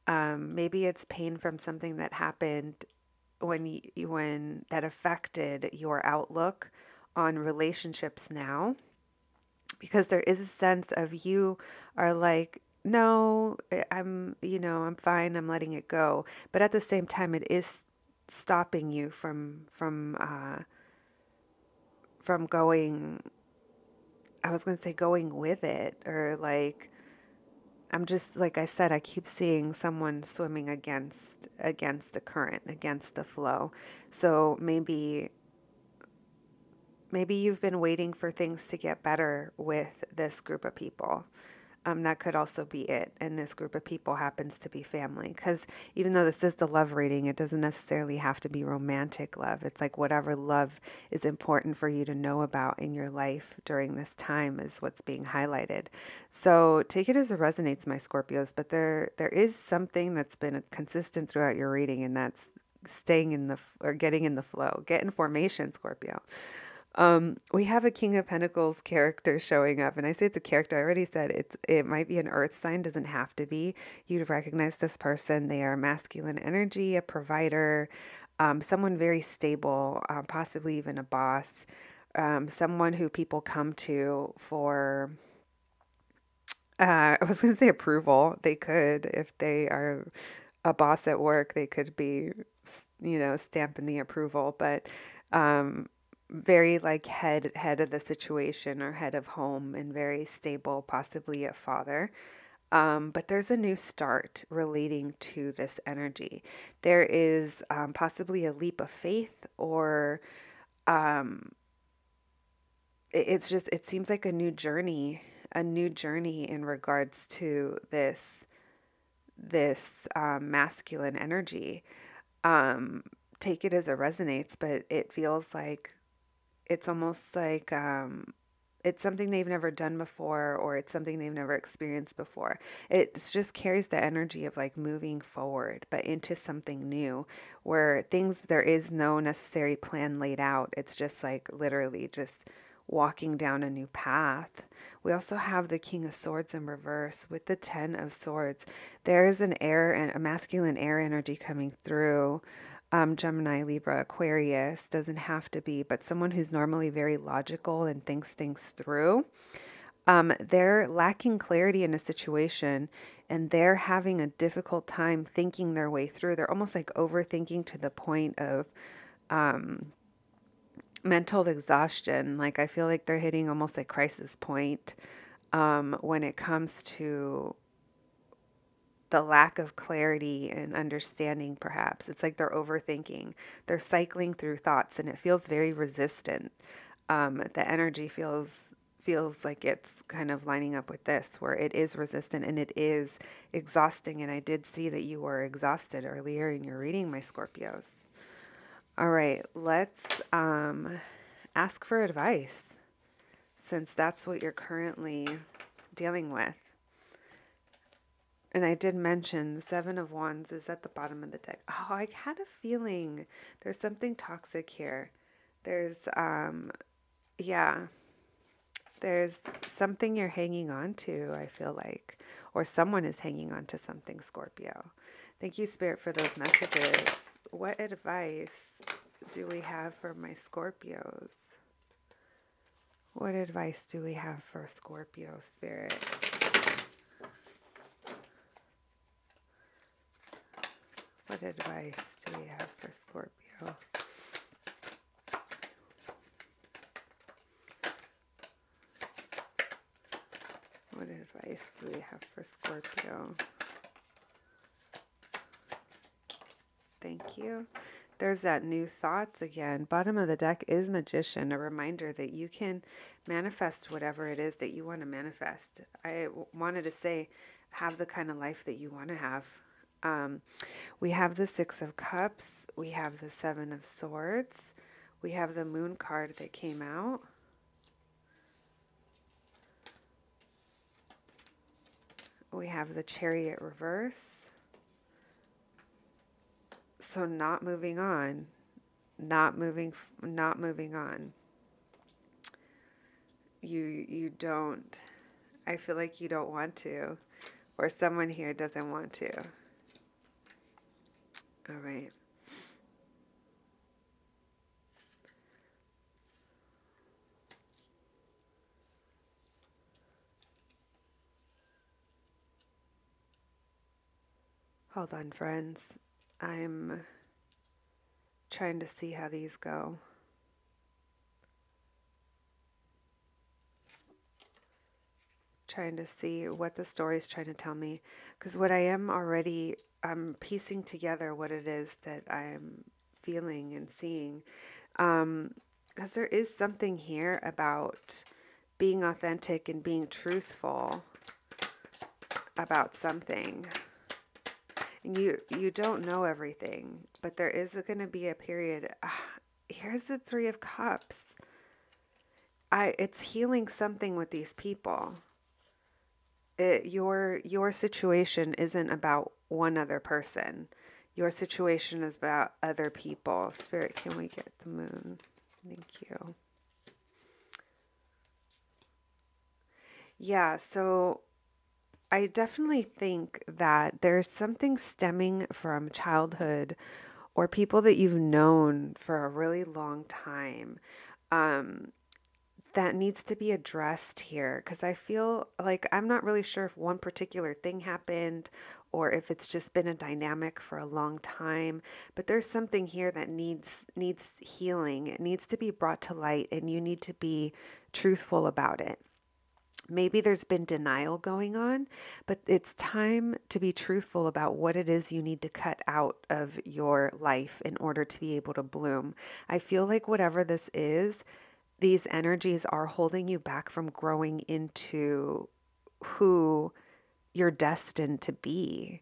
A: Maybe it's pain from something that happened when that affected your outlook on relationships now, because there is a sense of you are like, no, I'm fine, I'm letting it go. But at the same time, it is stopping you from going, I was going to say going with it, or like, I'm just, like I said, I keep seeing someone swimming against the current, against the flow. So maybe you've been waiting for things to get better with this group of people. That could also be it. And this group of people happens to be family. Because even though this is the love reading, it doesn't necessarily have to be romantic love. It's like whatever love is important for you to know about in your life during this time is what's being highlighted. So take it as it resonates, my Scorpios. But there is something that's been consistent throughout your reading, and that's staying getting in the flow. Get in formation, Scorpio. We have a King of Pentacles character showing up, and I say it's a character. I already said it might be an earth sign, doesn't have to be. You'd recognize this person. They are masculine energy, a provider, someone very stable, possibly even a boss, someone who people come to for, I was going to say approval. They could, if they are a boss at work, they could be, stamping the approval, but very like head of the situation or head of home and very stable, possibly a father. But there's a new start relating to this energy. There is possibly a leap of faith, or um, it's just, it seems like a new journey in regards to this masculine energy. Um, Take it as it resonates, but it feels like it's almost like it's something they've never done before, or it's something they've never experienced before. It just carries the energy of like moving forward, but into something new where things, there is no necessary plan laid out. It's just like literally just walking down a new path. We also have the King of Swords in reverse with the Ten of Swords. There is an air and a masculine air energy coming through. Gemini, Libra, Aquarius, doesn't have to be, but someone who's normally very logical and thinks things through. They're lacking clarity in a situation, and they're having a difficult time thinking their way through. They're almost like overthinking to the point of mental exhaustion. Like I feel like they're hitting almost like crisis point when it comes to the lack of clarity and understanding. Perhaps it's like they're overthinking, they're cycling through thoughts, and it feels very resistant. The energy feels like it's kind of lining up with this, where it is resistant and it is exhausting. And I did see that you were exhausted earlier in your reading, my Scorpios. All right, let's ask for advice, since that's what you're currently dealing with. And I did mention the Seven of Wands is at the bottom of the deck. Oh, I had a feeling there's something toxic here. There's, yeah, there's something you're hanging on to, I feel like, or someone is hanging on to something, Scorpio. Thank you, Spirit, for those messages. What advice do we have for my Scorpios? What advice do we have for Scorpio, Spirit? What advice do we have for Scorpio? What advice do we have for Scorpio? Thank you. There's that new thoughts again. Bottom of the deck is Magician, a reminder that you can manifest whatever it is that you want to manifest. I wanted to say, have the kind of life that you want to have. We have the Six of Cups. We have the Seven of Swords. We have the Moon card that came out. We have the Chariot reverse. So not moving on. Not moving on. You don't, I feel like you don't want to, or someone here doesn't want to. All right. Hold on, friends. I'm trying to see how these go. Trying to see what the story is trying to tell me. Because what I am already, I'm piecing together what it is that I'm feeling and seeing. Because there is something here about being authentic and being truthful about something. And you don't know everything, but there is going to be a period. Here's the Three of Cups. It's healing something with these people. Your situation isn't about one other person. Your situation is about other people. Spirit, can we get the Moon? Thank you. Yeah, so I definitely think that there's something stemming from childhood or people that you've known for a really long time that needs to be addressed here. Because I feel like I'm not really sure if one particular thing happened or if it's just been a dynamic for a long time. But there's something here that needs healing. It needs to be brought to light, and you need to be truthful about it. Maybe there's been denial going on, but it's time to be truthful about what it is you need to cut out of your life in order to be able to bloom. I feel like whatever this is, these energies are holding you back from growing into who you're destined to be.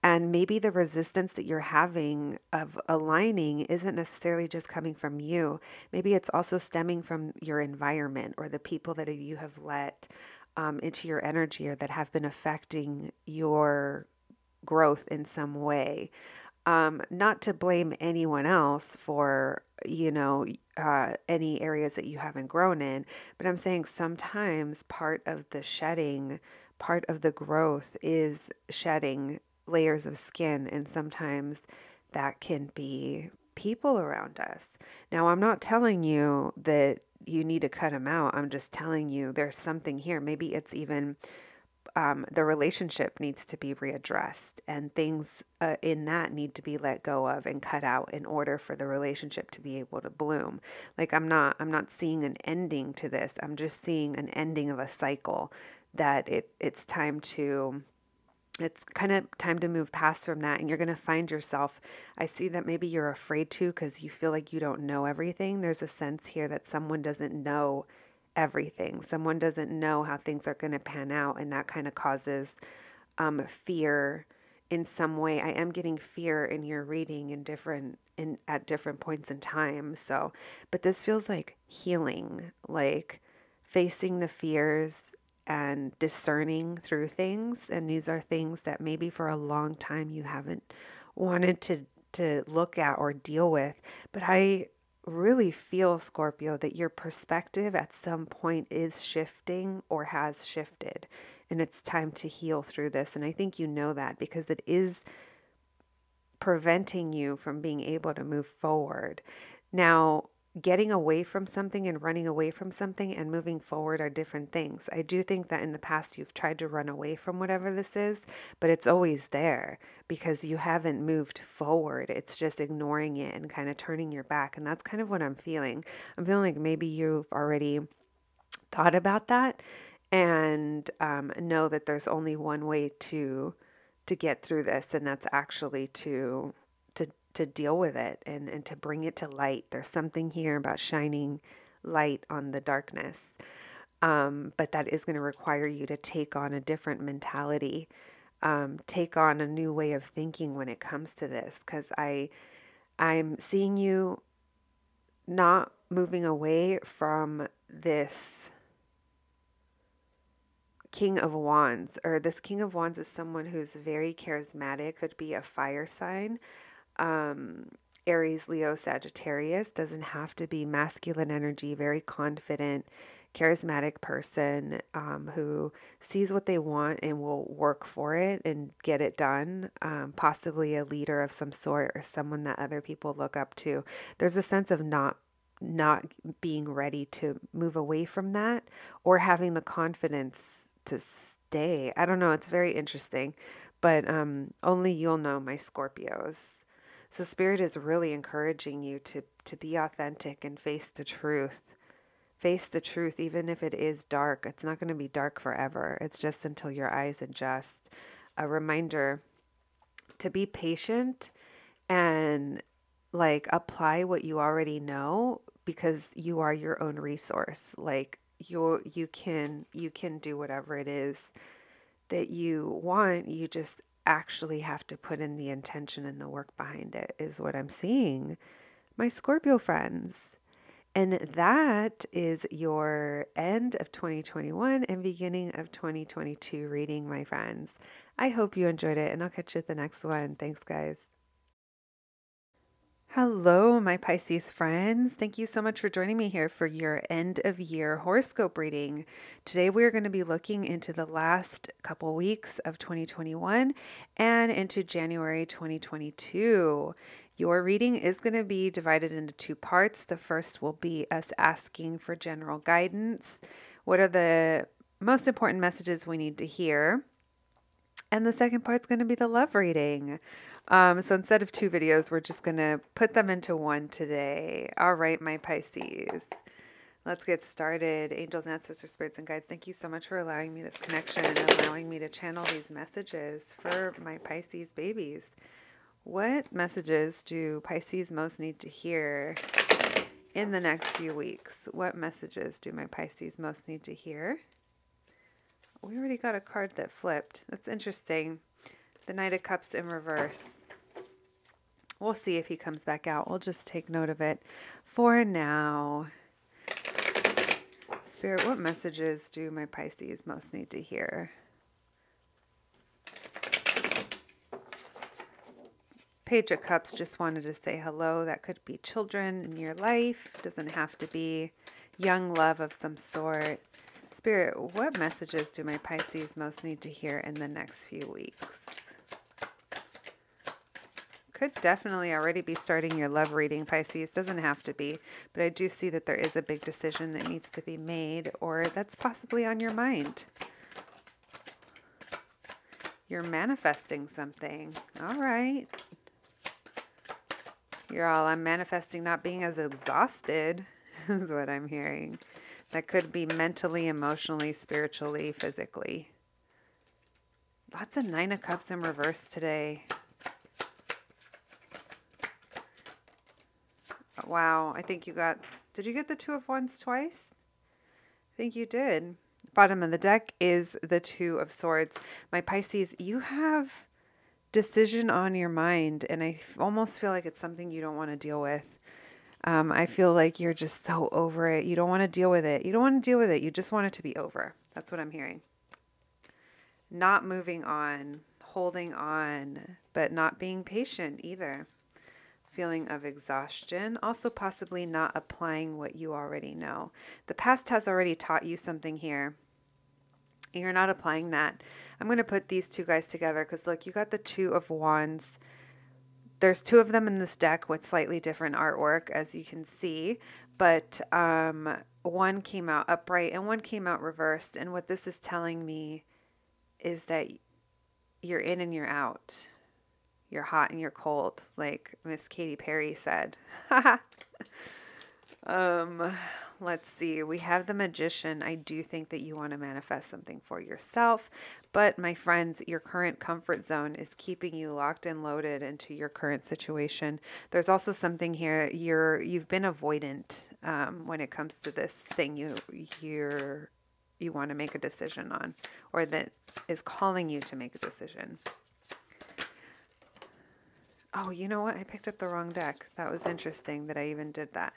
A: And maybe the resistance that you're having of aligning isn't necessarily just coming from you. Maybe it's also stemming from your environment or the people that you have let into your energy, or that have been affecting your growth in some way. Not to blame anyone else for, any areas that you haven't grown in, but I'm saying sometimes part of the shedding, part of the growth is shedding layers of skin, and sometimes that can be people around us. Now, I'm not telling you that you need to cut them out. I'm just telling you there's something here. Maybe it's even the relationship needs to be readdressed, and things in that need to be let go of and cut out in order for the relationship to be able to bloom. Like I'm not seeing an ending to this. I'm just seeing an ending of a cycle that it's kind of time to move past from that. And you're going to find yourself, I see that maybe you're afraid to, because you feel like you don't know everything. There's a sense here that someone doesn't know everything. Someone doesn't know how things are going to pan out. And that kind of causes fear in some way. I am getting fear in your reading at different points in time. So, but this feels like healing, like facing the fears and discerning through things. And these are things that maybe for a long time you haven't wanted to look at or deal with. But I really feel, Scorpio, that your perspective at some point is shifting or has shifted. And it's time to heal through this. And I think you know that, because it is preventing you from being able to move forward. Now, getting away from something and running away from something and moving forward are different things. I do think that in the past you've tried to run away from whatever this is, but it's always there because you haven't moved forward. It's just ignoring it and kind of turning your back. And that's kind of what I'm feeling. I'm feeling like maybe you've already thought about that and know that there's only one way to get through this, and that's actually to deal with it and to bring it to light. There's something here about shining light on the darkness. But that is going to require you to take on a different mentality, take on a new way of thinking when it comes to this. Because I'm seeing you not moving away from this King of Wands, or this King of Wands is someone who's very charismatic, could be a fire sign. Aries, Leo, Sagittarius, doesn't have to be masculine energy, very confident, charismatic person who sees what they want and will work for it and get it done. Possibly a leader of some sort or someone that other people look up to. There's a sense of not being ready to move away from that, or having the confidence to stay. I don't know. It's very interesting, but only you'll know, my Scorpios. So Spirit is really encouraging you to be authentic and face the truth. Face the truth, even if it is dark. It's not going to be dark forever. It's just until your eyes adjust. A reminder to be patient and like apply what you already know, because you are your own resource. Like you can do whatever it is that you want. You just actually have to put in the intention and the work behind it, is what I'm seeing, my Scorpio friends. And that is your end of 2021 and beginning of 2022 reading, my friends. I hope you enjoyed it, and I'll catch you at the next one. Thanks, guys. Hello, my Pisces friends. Thank you so much for joining me here for your end of year horoscope reading. Today, we're going to be looking into the last couple weeks of 2021 and into January 2022. Your reading is going to be divided into two parts. The first will be us asking for general guidance. What are the most important messages we need to hear? And the second part's going to be the love reading. So instead of 2 videos, we're just going to put them into one today. All right, my Pisces. Let's get started. Angels, ancestors, spirits, and guides, thank you so much for allowing me this connection and allowing me to channel these messages for my Pisces babies. What messages do Pisces most need to hear in the next few weeks? What messages do my Pisces most need to hear? We already got a card that flipped. That's interesting. The Knight of Cups in reverse. We'll see if he comes back out. We'll just take note of it for now. Spirit, what messages do my Pisces most need to hear? Page of Cups just wanted to say hello. That could be children in your life. Doesn't have to be young love of some sort. Spirit, what messages do my Pisces most need to hear in the next few weeks? Could definitely already be starting your love reading, Pisces. Doesn't have to be, but I do see that there is a big decision that needs to be made, or that's possibly on your mind. You're manifesting something. All right. You're all, I'm manifesting not being as exhausted, is what I'm hearing. That could be mentally, emotionally, spiritually, physically. Lots of 9 of Cups in reverse today. Wow, I think you got, did you get the 2 of Wands twice? I think you did. Bottom of the deck is the 2 of Swords. My Pisces, you have decision on your mind, and I almost feel like it's something you don't want to deal with. I feel like you're just so over it. You don't want to deal with it. You don't want to deal with it. You just want it to be over. That's what I'm hearing. Not moving on, holding on, but not being patient either. Feeling of exhaustion, also possibly not applying what you already know. The past has already taught you something here. You're not applying that. I'm going to put these 2 guys together because look, you got the 2 of Wands. There's 2 of them in this deck with slightly different artwork, as you can see, but one came out upright and one came out reversed. And what this is telling me is that you're in and you're out. You're hot and you're cold, like Miss Katy Perry said. Let's see. We have the Magician. I do think that you want to manifest something for yourself, but my friends, your current comfort zone is keeping you locked and loaded into your current situation. There's also something here. You've been avoidant when it comes to this thing you want to make a decision on, or that is calling you to make a decision. Oh, you know what? I picked up the wrong deck. That was interesting that I even did that.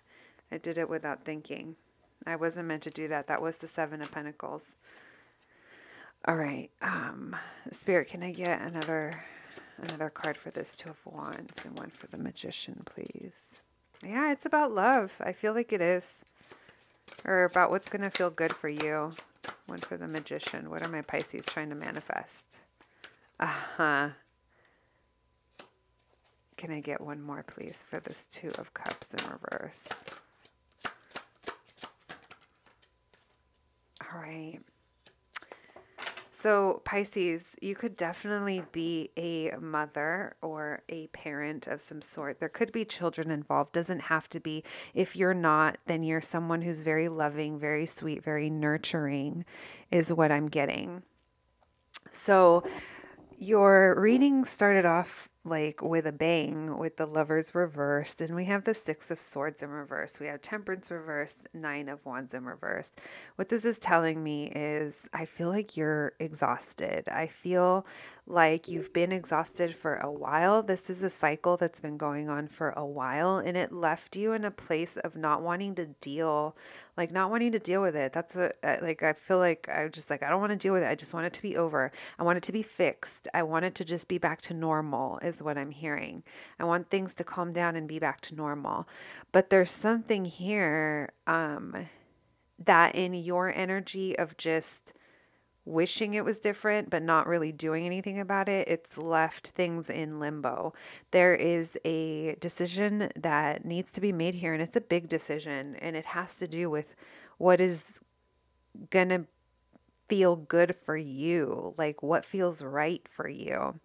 A: I did it without thinking. I wasn't meant to do that. That was the 7 of Pentacles. All right. Spirit, can I get another card for this 2 of Wands and one for the Magician, please? Yeah, it's about love. I feel like it is. Or about what's going to feel good for you. One for the Magician. What are my Pisces trying to manifest? Uh-huh. Can I get one more, please, for this 2 of Cups in reverse? All right. So Pisces, you could definitely be a mother or a parent of some sort. There could be children involved. Doesn't have to be. If you're not, then you're someone who's very loving, very sweet, very nurturing is what I'm getting. So your reading started off like with a bang with the Lovers reversed, and we have the 6 of Swords in reverse. We have Temperance reversed, 9 of Wands in reverse. What this is telling me is I feel like you're exhausted. I feel like you've been exhausted for a while. This is a cycle that's been going on for a while, and it left you in a place of not wanting to deal with it. That's what, I feel like I'm just like, I don't want to deal with it. I just want it to be over. I want it to be fixed. I want it to just be back to normal is what I'm hearing. I want things to calm down and be back to normal. But there's something here that in your energy of just wishing it was different, but not really doing anything about it, it's left things in limbo. There is a decision that needs to be made here, and it's a big decision, and it has to do with what is going to feel good for you, like what feels right for you.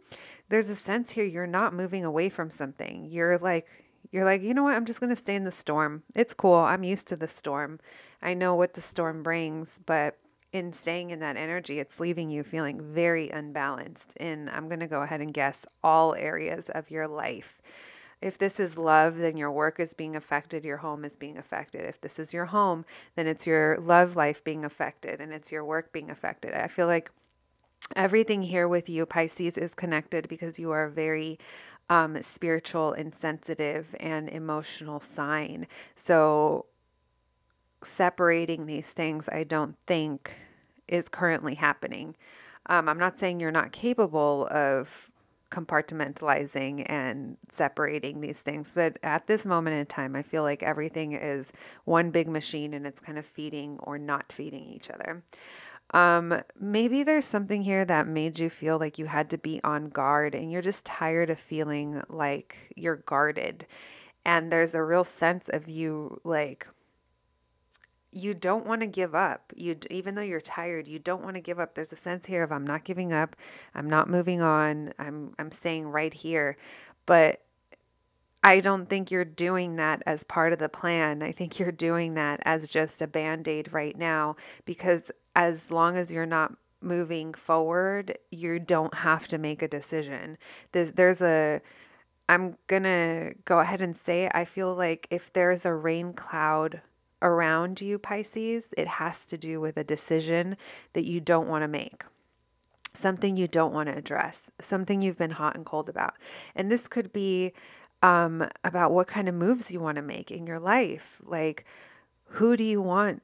A: There's a sense here you're not moving away from something. You're like, you know what? I'm just going to stay in the storm. It's cool. I'm used to the storm. I know what the storm brings, but in staying in that energy, it's leaving you feeling very unbalanced. And I'm going to go ahead and guess all areas of your life. If this is love, then your work is being affected, your home is being affected. If this is your home, then it's your love life being affected and it's your work being affected. I feel like everything here with you, Pisces, is connected because you are a very spiritual and sensitive and emotional sign. So separating these things, I don't think is currently happening. I'm not saying you're not capable of compartmentalizing and separating these things, but at this moment in time, I feel like everything is one big machine and it's kind of feeding or not feeding each other. Maybe there's something here that made you feel like you had to be on guard and you're just tired of feeling like you're guarded. And there's a real sense of you like you don't want to give up. Even though you're tired, you don't want to give up. There's a sense here of I'm not giving up. I'm not moving on. I'm staying right here. But I don't think you're doing that as part of the plan. I think you're doing that as just a band-aid right now, because as long as you're not moving forward, you don't have to make a decision. I'm gonna go ahead and say, I feel like if there's a rain cloud around you, Pisces, it has to do with a decision that you don't want to make. Something you don't want to address, something you've been hot and cold about. And this could be about what kind of moves you want to make in your life. Like, who do you want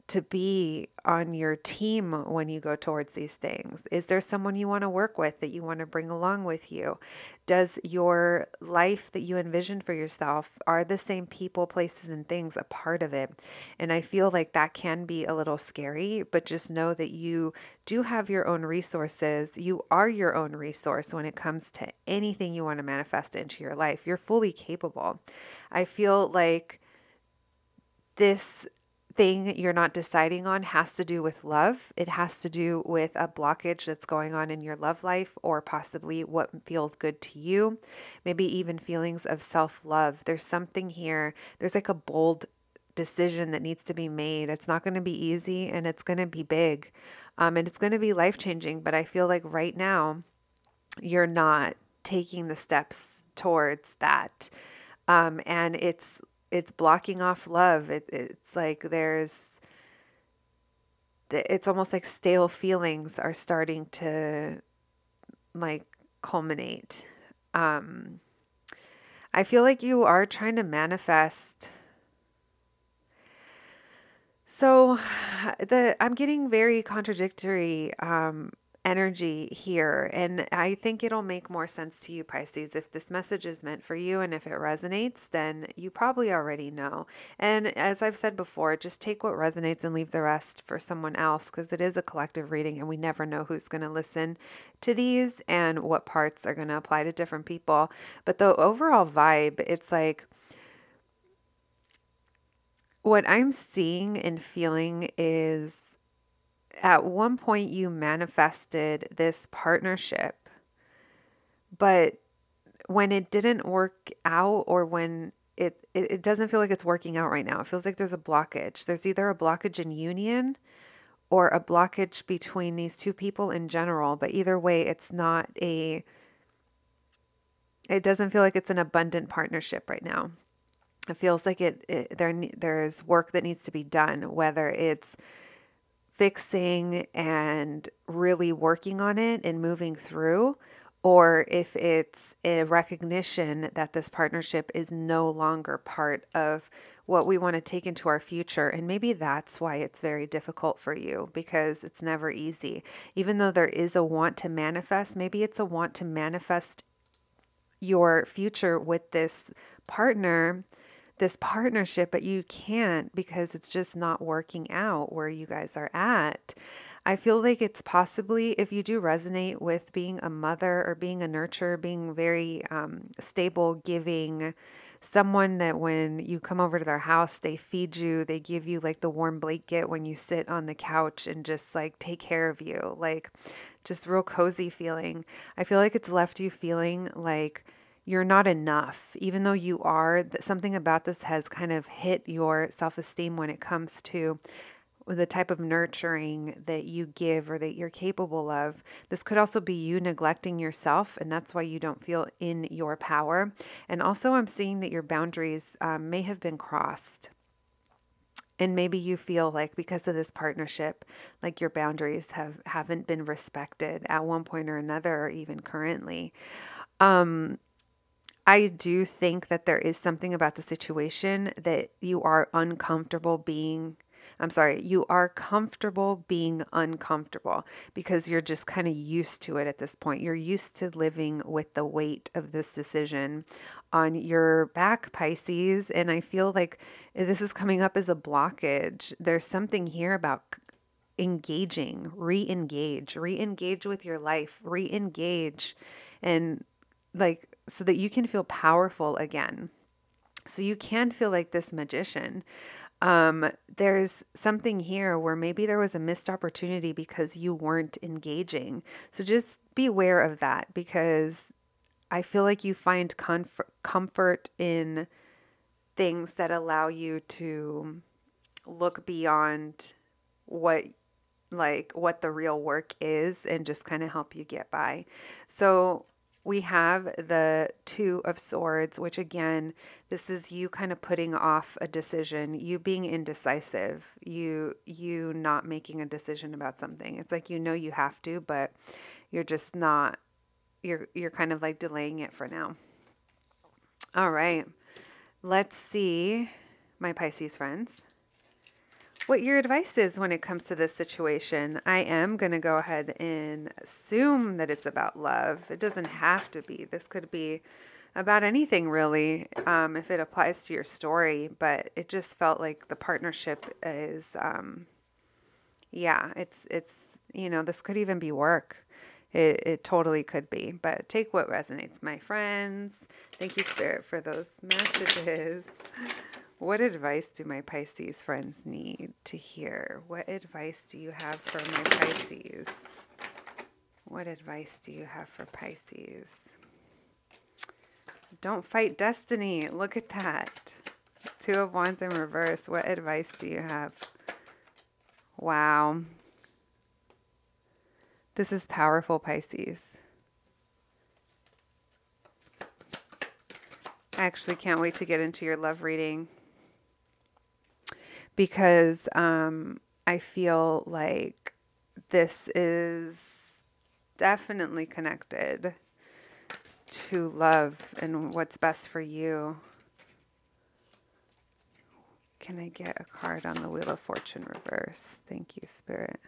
A: to be on your team when you go towards these things? Is there someone you want to work with that you want to bring along with you? Does your life that you envision for yourself, are the same people, places, and things a part of it? And I feel like that can be a little scary, but just know that you do have your own resources. You are your own resource when it comes to anything you want to manifest into your life. You're fully capable. I feel like this thing you're not deciding on has to do with love. It has to do with a blockage that's going on in your love life, or possibly what feels good to you. Maybe even feelings of self-love. There's something here. There's like a bold decision that needs to be made. It's not going to be easy and it's going to be big. And it's going to be life-changing. But I feel like right now you're not taking the steps towards that. And it's blocking off love. It's like it's almost like stale feelings are starting to like culminate. I feel like you are trying to manifest. So I'm getting very contradictory energy here, and I think it'll make more sense to you, Pisces, if this message is meant for you, and if it resonates, then you probably already know. And as I've said before, just take what resonates and leave the rest for someone else, because it is a collective reading and we never know who's going to listen to these and what parts are going to apply to different people. But the overall vibe, it's like what I'm seeing and feeling is at one point you manifested this partnership, but when it didn't work out, or when it doesn't feel like it's working out right now, it feels like there's a blockage. There's either a blockage in union or a blockage between these two people in general, but either way, it doesn't feel like it's an abundant partnership right now. It feels like there's work that needs to be done, whether it's fixing and really working on it and moving through, or if it's a recognition that this partnership is no longer part of what we want to take into our future. And maybe that's why it's very difficult for you, because it's never easy. Even though there is a want to manifest, maybe it's a want to manifest your future with this partnership, but you can't because it's just not working out where you guys are at. I feel like it's possibly, if you do resonate with being a mother or being a nurturer, being very stable, giving, someone that when you come over to their house, they feed you, they give you like the warm blanket when you sit on the couch and just like take care of you, like just real cozy feeling. I feel like it's left you feeling like you're not enough, even though you are. Something about this has kind of hit your self-esteem when it comes to the type of nurturing that you give or that you're capable of. This could also be you neglecting yourself, and that's why you don't feel in your power. And also, I'm seeing that your boundaries may have been crossed. And maybe you feel like because of this partnership, like your boundaries haven't been respected at one point or another, or even currently. I do think that there is something about the situation that you are uncomfortable being. I'm sorry, you are comfortable being uncomfortable because you're just kind of used to it at this point. You're used to living with the weight of this decision on your back, Pisces. And I feel like this is coming up as a blockage. There's something here about engaging, re-engage with your life, re-engage, and like so that you can feel powerful again. So you can feel like this magician. There's something here where maybe there was a missed opportunity because you weren't engaging. So just be aware of that, because I feel like you find comfort in things that allow you to look beyond what what the real work is and just kind of help you get by. So we have the Two of Swords, which again, this is you kind of putting off a decision, you being indecisive, you not making a decision about something. It's like, you have to, but you're just not, you're kind of like delaying it for now. All right. Let's see, my Pisces friends, what your advice is when it comes to this situation. I am going to go ahead and assume that it's about love. It doesn't have to be. This could be about anything really, if it applies to your story, but it just felt like the partnership is, it's, this could even be work. It totally could be, but take what resonates, my friends. Thank you, Spirit, for those messages. What advice do my Pisces friends need to hear? What advice do you have for my Pisces? What advice do you have for Pisces? Don't fight destiny. Look at that. Two of Wands in reverse. What advice do you have? Wow. This is powerful, Pisces. I actually can't wait to get into your love reading, because I feel like this is definitely connected to love and what's best for you. Can I get a card on the Wheel of Fortune reverse? Thank you, Spirit.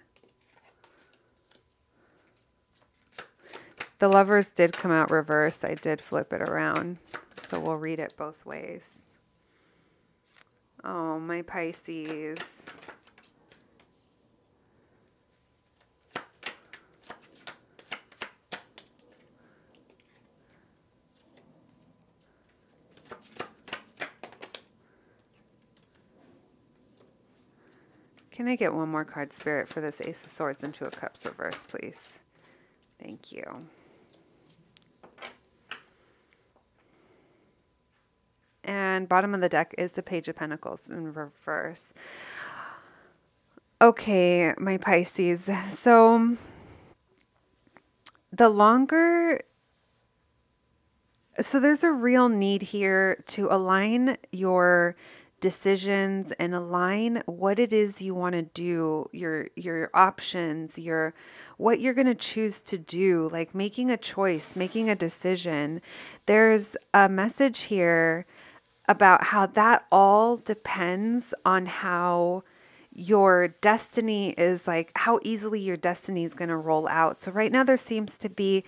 A: The Lovers did come out reversed. I did flip it around, so we'll read it both ways. Oh, my Pisces. Can I get one more card, Spirit, for this Ace of Swords and Two of Cups reverse, please? Thank you. And bottom of the deck is the Page of Pentacles in reverse. Okay, my Pisces. So there's a real need here to align your decisions and align what it is you want to do, your options, what you're going to choose to do, like making a choice, making a decision. There's a message here about how that all depends on how your destiny is, like how easily your destiny is going to roll out. So right now there seems to be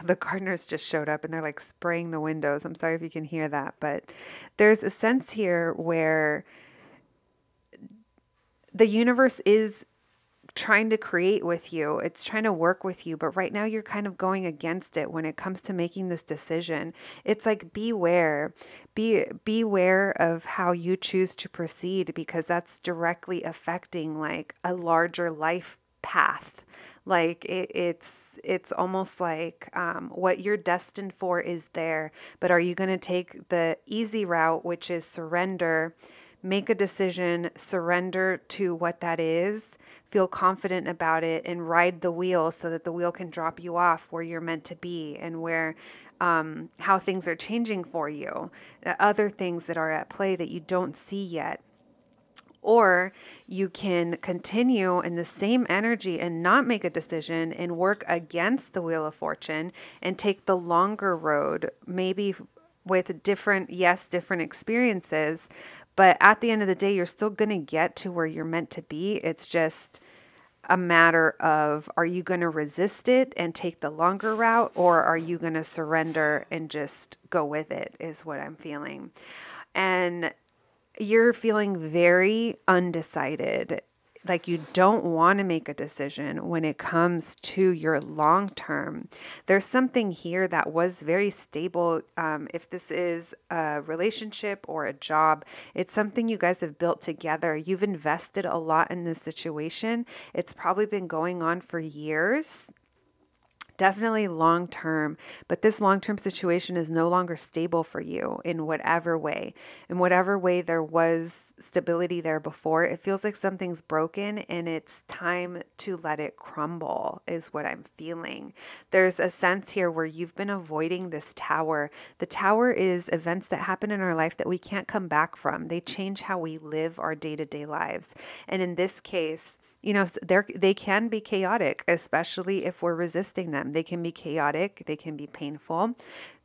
A: the gardeners just showed up and they're like spraying the windows. I'm sorry if you can hear that, but there's a sense here where the universe is trying to create with you. It's trying to work with you, but right now you're kind of going against it when it comes to making this decision. It's like beware. Beware of how you choose to proceed, because that's directly affecting like a larger life path. Like it's almost like what you're destined for is there, but are you going to take the easy route, which is surrender, make a decision, surrender to what that is, feel confident about it, and ride the wheel so that the wheel can drop you off where you're meant to be and where how things are changing for you, other things that are at play that you don't see yet. Or you can continue in the same energy and not make a decision and work against the Wheel of Fortune and take the longer road, maybe with different experiences. But at the end of the day, you're still going to get to where you're meant to be. It's just a matter of, are you going to resist it and take the longer route, or are you going to surrender and just go with it, is what I'm feeling. And you're feeling very undecided, like you don't want to make a decision when it comes to your long term. There's something here that was very stable. If this is a relationship or a job, it's something you guys have built together. You've invested a lot in this situation. It's probably been going on for years. Definitely long term, but this long term situation is no longer stable for you in whatever way. In whatever way there was stability there before, it feels like something's broken and it's time to let it crumble, is what I'm feeling. There's a sense here where you've been avoiding this tower. The tower is events that happen in our life that we can't come back from. They change how we live our day-to-day lives. And in this case, they can be chaotic, especially if we're resisting them. They can be chaotic, they can be painful,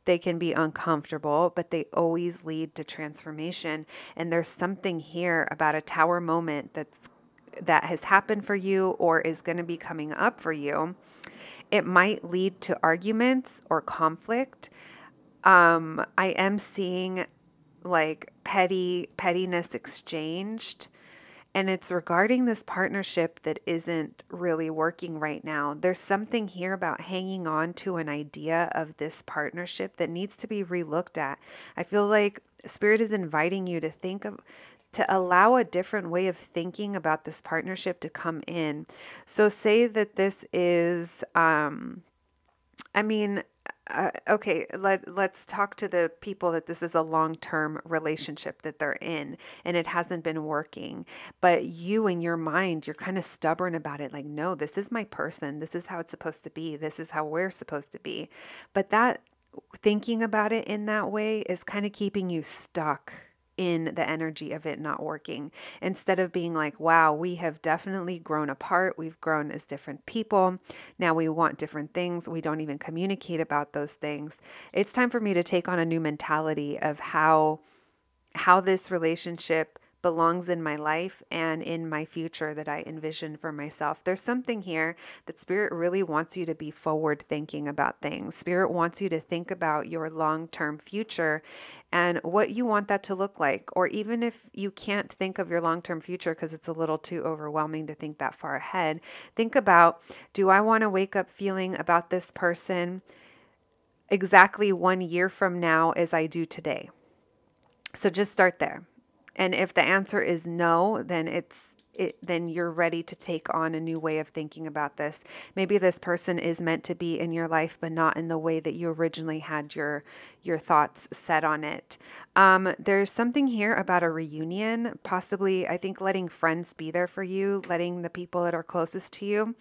A: they can be uncomfortable, but they always lead to transformation. And there's something here about a tower moment that has happened for you or is going to be coming up for you. It might lead to arguments or conflict. I am seeing like pettiness exchanged. And it's regarding this partnership that isn't really working right now. There's something here about hanging on to an idea of this partnership that needs to be relooked at. I feel like Spirit is inviting you to allow a different way of thinking about this partnership to come in. So say that this is, okay, let's talk to the people that this is a long-term relationship that they're in and it hasn't been working. But you in your mind, you're kind of stubborn about it. Like, no, this is my person. This is how it's supposed to be. This is how we're supposed to be. But that thinking about it in that way is kind of keeping you stuck in the energy of it not working, instead of being like, wow, we have definitely grown apart. We've grown as different people. Now we want different things. We don't even communicate about those things. It's time for me to take on a new mentality of how this relationship belongs in my life and in my future that I envision for myself. There's something here that Spirit really wants you to be forward thinking about things. Spirit wants you to think about your long-term future and what you want that to look like. Or even if you can't think of your long-term future because it's a little too overwhelming to think that far ahead, think about, do I want to wake up feeling about this person exactly 1 year from now as I do today? So just start there. And if the answer is no, then then you're ready to take on a new way of thinking about this. Maybe this person is meant to be in your life, but not in the way that you originally had your thoughts set on it. There's something here about a reunion, possibly, I think, letting friends be there for you, letting the people that are closest to you.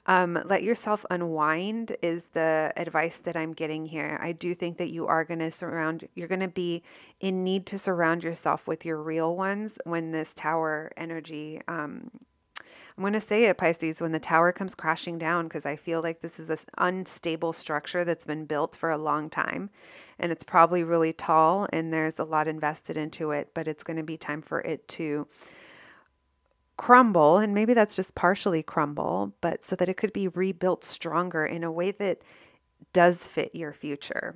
A: Let yourself unwind is the advice that I'm getting here. I do think that you're going to be in need to surround yourself with your real ones when this tower energy, I'm going to say it, Pisces, when the tower comes crashing down, because I feel like this is an unstable structure that's been built for a long time. And it's probably really tall and there's a lot invested into it, but it's going to be time for it to crumble, and maybe that's just partially crumble, but so that it could be rebuilt stronger in a way that does fit your future.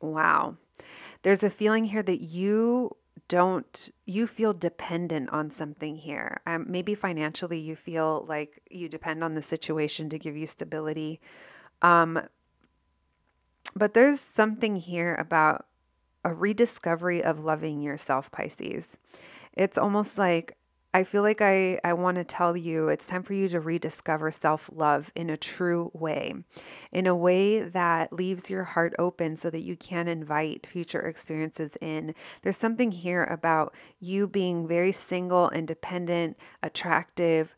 A: Wow. There's a feeling here that you you feel dependent on something here. Maybe financially you feel like you depend on the situation to give you stability. But there's something here about a rediscovery of loving yourself, Pisces. It's almost like I feel like I want to tell you it's time for you to rediscover self-love in a true way, in a way that leaves your heart open so that you can invite future experiences in. There's something here about you being very single, independent, attractive,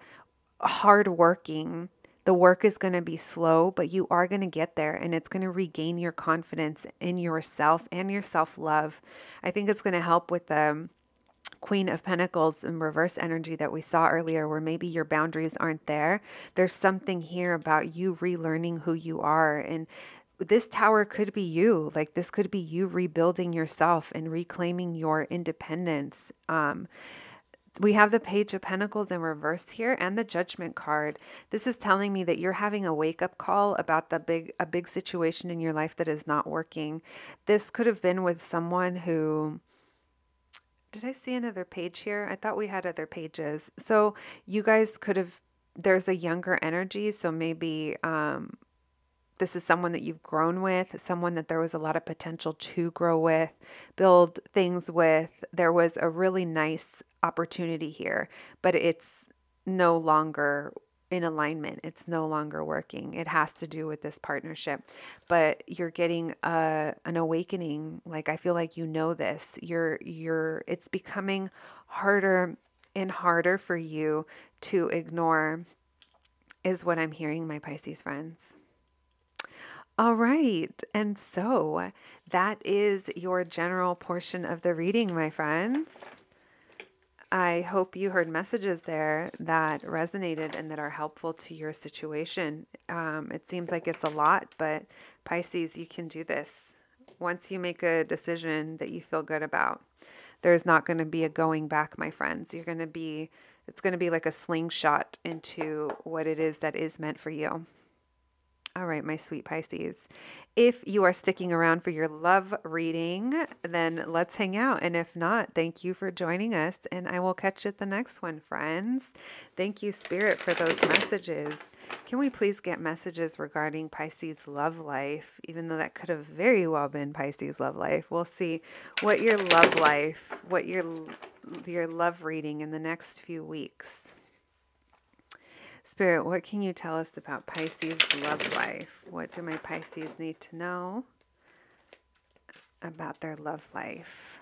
A: hardworking. The work is going to be slow, but you are going to get there, and it's going to regain your confidence in yourself and your self-love. I think it's going to help with the Queen of Pentacles in reverse energy that we saw earlier, where maybe your boundaries aren't there. There's something here about you relearning who you are. And this tower could be you. Like, this could be you rebuilding yourself and reclaiming your independence. We have the Page of Pentacles in reverse here and the Judgment card. This is telling me that you're having a wake-up call about a big situation in your life that is not working. This could have been with someone who... Did I see another page here? I thought we had other pages. So you guys could have, there's a younger energy. So maybe this is someone that you've grown with, someone that there was a lot of potential to grow with, build things with. There was a really nice opportunity here, but it's no longer in alignment. It's no longer working. It has to do with this partnership, but you're getting an awakening. Like, I feel like you know this. It's becoming harder and harder for you to ignore, is what I'm hearing, my Pisces friends. All right. And so that is your general portion of the reading, my friends. I hope you heard messages there that resonated and that are helpful to your situation. It seems like it's a lot, but Pisces, you can do this. Once you make a decision that you feel good about, there's not going to be a going back, my friends. It's going to be like a slingshot into what it is that is meant for you. All right, my sweet Pisces. If you are sticking around for your love reading, then let's hang out. And if not, thank you for joining us, and I will catch you at the next one, friends. Thank you, Spirit, for those messages. Can we please get messages regarding Pisces love life, even though that could have very well been Pisces love life? We'll see what your love life, what your love reading in the next few weeks. Spirit, what can you tell us about Pisces love life? What do my Pisces need to know about their love life?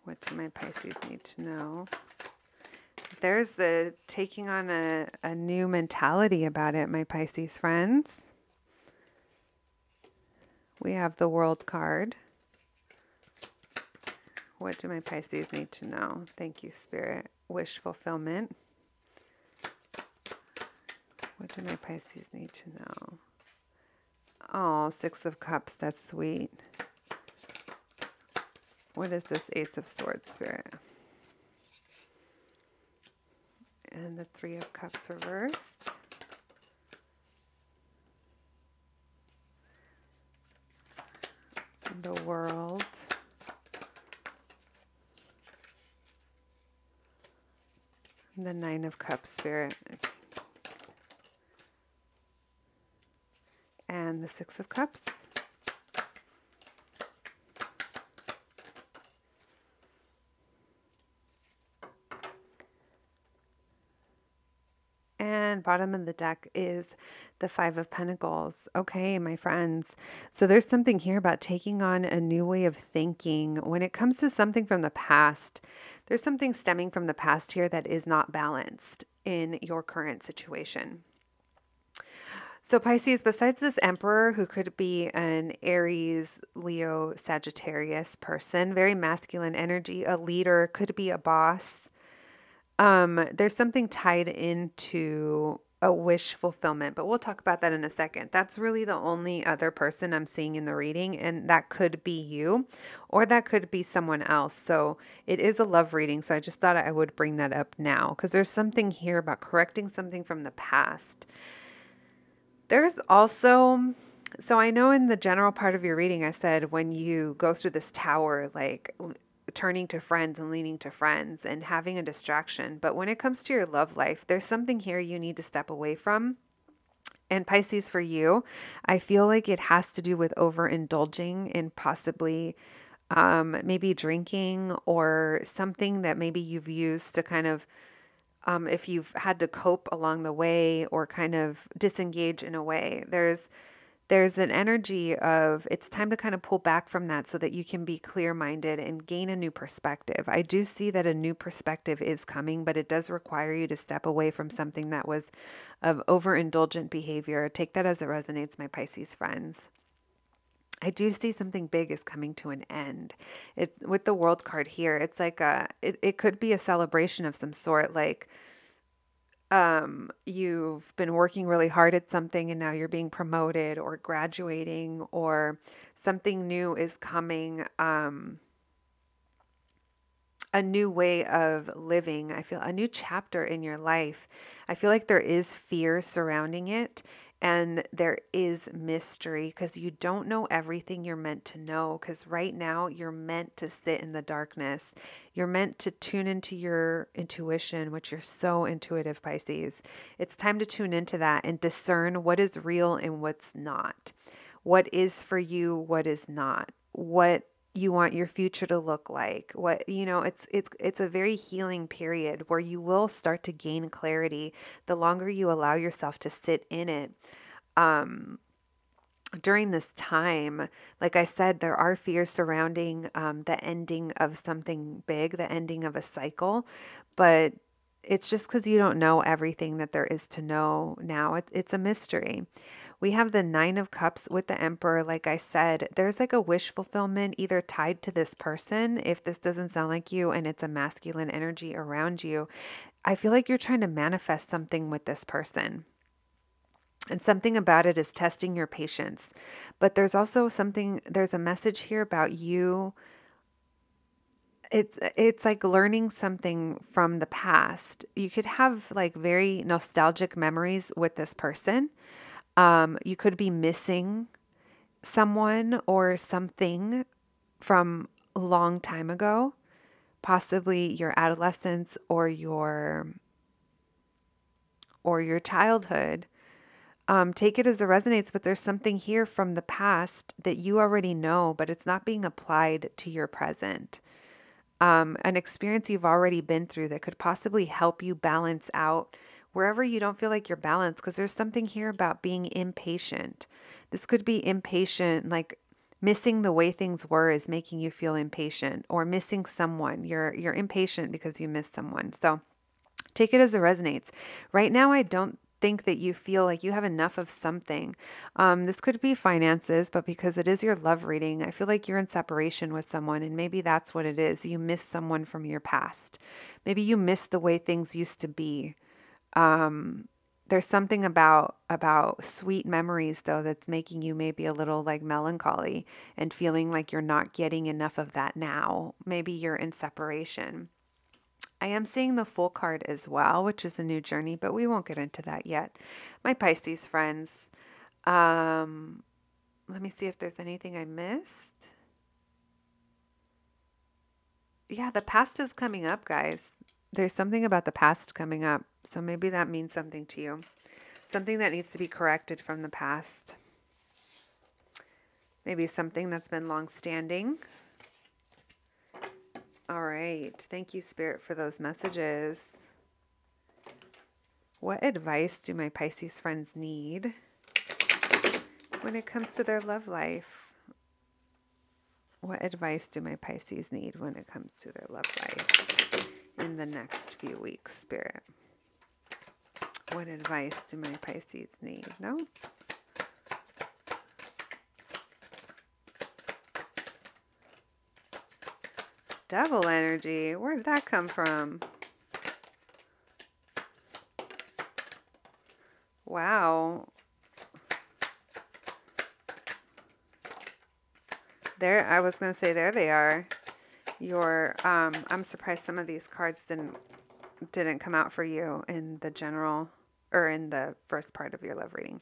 A: What do my Pisces need to know? There's the taking on a new mentality about it, my Pisces friends. We have the World card. What do my Pisces need to know? Thank you, Spirit. Wish fulfillment. What do my Pisces need to know? Oh, Six of Cups. That's sweet. What is this Ace of Swords, Spirit? And the Three of Cups reversed. The World. The Nine of Cups, Spirit. And the Six of Cups. And bottom of the deck is the Five of Pentacles. Okay, my friends. So there's something here about taking on a new way of thinking. When it comes to something from the past, there's something stemming from the past here that is not balanced in your current situation. So Pisces, besides this Emperor, who could be an Aries, Leo, Sagittarius person, very masculine energy, a leader, could be a boss. There's something tied into a wish fulfillment, but we'll talk about that in a second. That's really the only other person I'm seeing in the reading, and that could be you, or that could be someone else. So it is a love reading, so I just thought I would bring that up now, because there's something here about correcting something from the past. There's also So I know in the general part of your reading, I said when you go through this tower, like turning to friends and leaning to friends and having a distraction. But when it comes to your love life, there's something here you need to step away from. And Pisces, for you, I feel like it has to do with overindulging in possibly maybe drinking or something that maybe you've used to kind of, if you've had to cope along the way or kind of disengage in a way, there's an energy of it's time to kind of pull back from that so that you can be clear-minded and gain a new perspective. I do see that a new perspective is coming, but it does require you to step away from something that was of overindulgent behavior. Take that as it resonates, my Pisces friends. I do see something big is coming to an end. It with the World card here, it's like it could be a celebration of some sort, like you've been working really hard at something and now you're being promoted or graduating or something new is coming, a new way of living. I feel a new chapter in your life. I feel like there is fear surrounding it and there is mystery because you don't know everything you're meant to know, because right now you're meant to sit in the darkness. You're meant to tune into your intuition, which you're so intuitive, Pisces. It's time to tune into that and discern what is real and what's not. What is for you, what is not. What you want your future to look like. What, it's a very healing period where you will start to gain clarity the longer you allow yourself to sit in it. During this time, like I said, there are fears surrounding the ending of something big, the ending of a cycle, but it's just because you don't know everything that there is to know now. It's a mystery. We have the Nine of Cups with the Emperor. Like I said, there's like a wish fulfillment either tied to this person, if this doesn't sound like you and it's a masculine energy around you. I feel like you're trying to manifest something with this person. And something about it is testing your patience. But there's also there's a message here about you. It's like learning something from the past. You could have like very nostalgic memories with this person. You could be missing someone or something from a long time ago, possibly your adolescence or your childhood. Take it as it resonates, but there's something here from the past that you already know, but it's not being applied to your present. An experience you've already been through that could possibly help you balance out wherever you don't feel like you're balanced, because there's something here about being impatient. This could be impatient, like missing the way things were is making you feel impatient, or missing someone. You're impatient because you missed someone. So take it as it resonates. Right now, I don't think that you feel like you have enough of something. This could be finances, but because it is your love reading, I feel like you're in separation with someone, and maybe that's what it is. You miss someone from your past. Maybe you miss the way things used to be. There's something about sweet memories though that's making you maybe a little like melancholy and feeling like you're not getting enough of that now. Maybe you're in separation. I am seeing the Fool card as well, which is a new journey, but we won't get into that yet. My Pisces friends, let me see if there's anything I missed. Yeah, the past is coming up, guys. There's something about the past coming up, so maybe that means something to you. Something that needs to be corrected from the past. Maybe something that's been long-standing. All right. Thank you, Spirit, for those messages. What advice do my Pisces friends need when it comes to their love life? What advice do my Pisces need when it comes to their love life in the next few weeks, Spirit? What advice do my Pisces need? No? Devil energy. Where did that come from? Wow. There, I was going to say, there they are. I'm surprised some of these cards didn't come out for you in the general or in the first part of your love reading.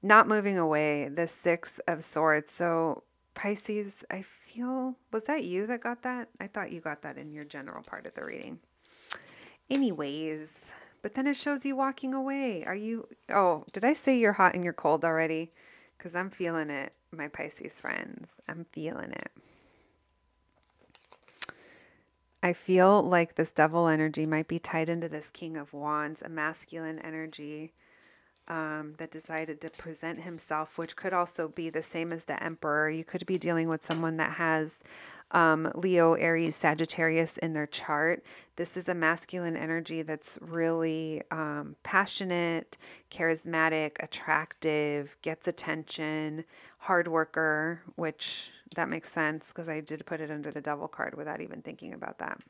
A: Not moving away, the Six of Swords. So Pisces, I feel, was that you that got that? I thought you got that in your general part of the reading. Anyways, but then it shows you walking away. Are you, oh, did I say you're hot and you're cold already? Because I'm feeling it, my Pisces friends. I'm feeling it. I feel like this devil energy might be tied into this King of Wands, a masculine energy that decided to present himself, which could also be the same as the Emperor. You could be dealing with someone that has Leo, Aries, Sagittarius in their chart. This is a masculine energy that's really passionate, charismatic, attractive, gets attention, hard worker, which that makes sense because I did put it under the Devil card without even thinking about that.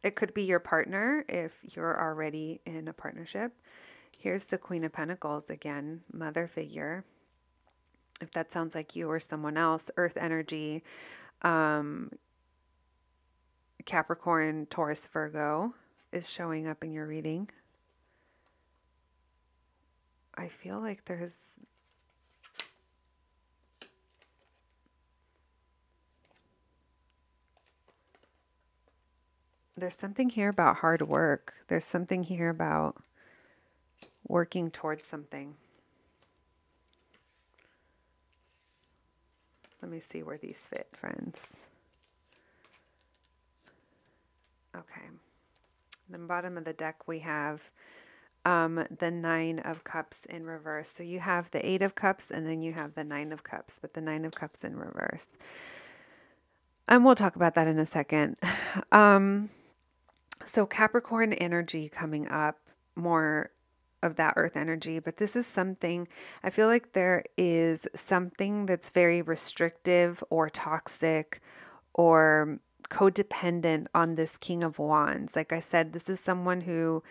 A: It could be your partner if you're already in a partnership. Here's the Queen of Pentacles again, mother figure. If that sounds like you or someone else, earth energy, Capricorn, Taurus, Virgo is showing up in your reading. I feel like there's something here about hard work. There's something here about working towards something. Let me see where these fit, friends. Okay. The bottom of the deck we have the Nine of Cups in reverse. So you have the Eight of Cups and then you have the Nine of Cups, but the Nine of Cups in reverse. And we'll talk about that in a second. So Capricorn energy coming up, more of that earth energy, but this is something, I feel like there is something that's very restrictive or toxic or codependent on this King of Wands. Like I said, this is someone who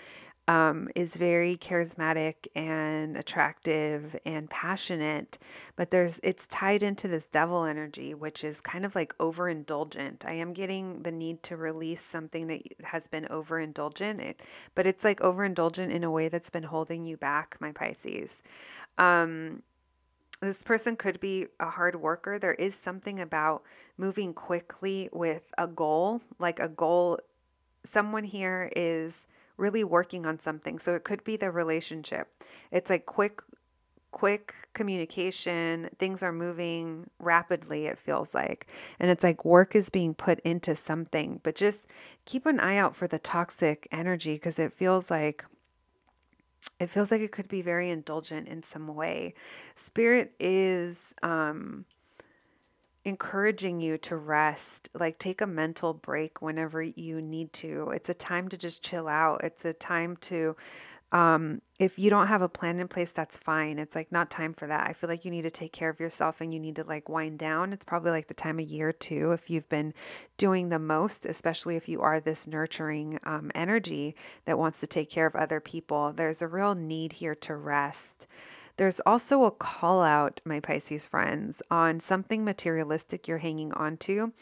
A: is very charismatic and attractive and passionate, but it's tied into this devil energy, which is kind of like overindulgent. I am getting the need to release something that has been overindulgent, but it's like overindulgent in a way that's been holding you back, my Pisces. This person could be a hard worker. There is something about moving quickly with a goal, like a goal. Someone here is really working on something. So it could be the relationship. It's like quick communication. Things are moving rapidly, it feels like. And it's like work is being put into something. But just keep an eye out for the toxic energy because it feels like it could be very indulgent in some way. Spirit is encouraging you to rest, like take a mental break whenever you need to. It's a time to just chill out. It's a time to, if you don't have a plan in place, that's fine. It's like not time for that. I feel like you need to take care of yourself and you need to like wind down. It's probably like the time of year too, if you've been doing the most, especially if you are this nurturing energy that wants to take care of other people. There's a real need here to rest. There's also a call out, my Pisces friends, on something materialistic you're hanging on to.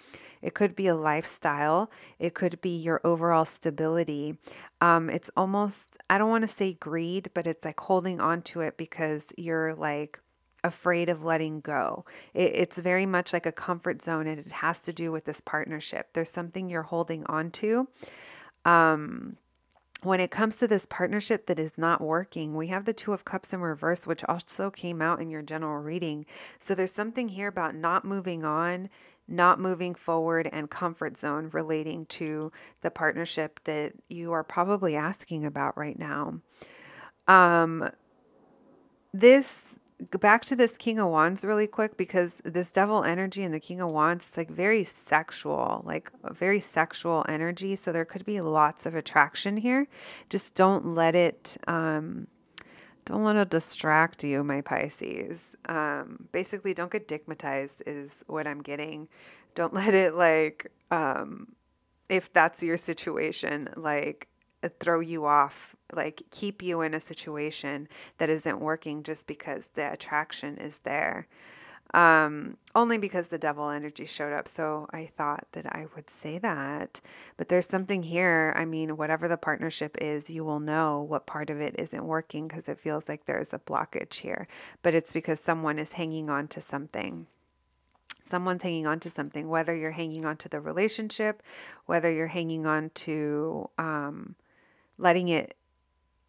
A: It could be a lifestyle. It could be your overall stability. It's almost, I don't want to say greed, but it's like holding on to it because you're like afraid of letting go. It's very much like a comfort zone and it has to do with this partnership. There's something you're holding on to. When it comes to this partnership that is not working, we have the Two of Cups in reverse, which also came out in your general reading. So there's something here about not moving on, not moving forward, and comfort zone relating to the partnership that you are probably asking about right now. Back to this King of Wands really quick, because this devil energy and the King of Wands, it's like very sexual, like a very sexual energy. So there could be lots of attraction here. Just don't let it distract you, my Pisces. Basically, don't get dickmatized is what I'm getting. Don't let it if that's your situation, throw you off, like keep you in a situation that isn't working just because the attraction is there. Only because the devil energy showed up. So I thought that I would say that. But there's something here. I mean, whatever the partnership is, you will know what part of it isn't working because it feels like there's a blockage here. But it's because someone is hanging on to something. Someone's hanging on to something, whether you're hanging on to the relationship, whether you're hanging on to letting it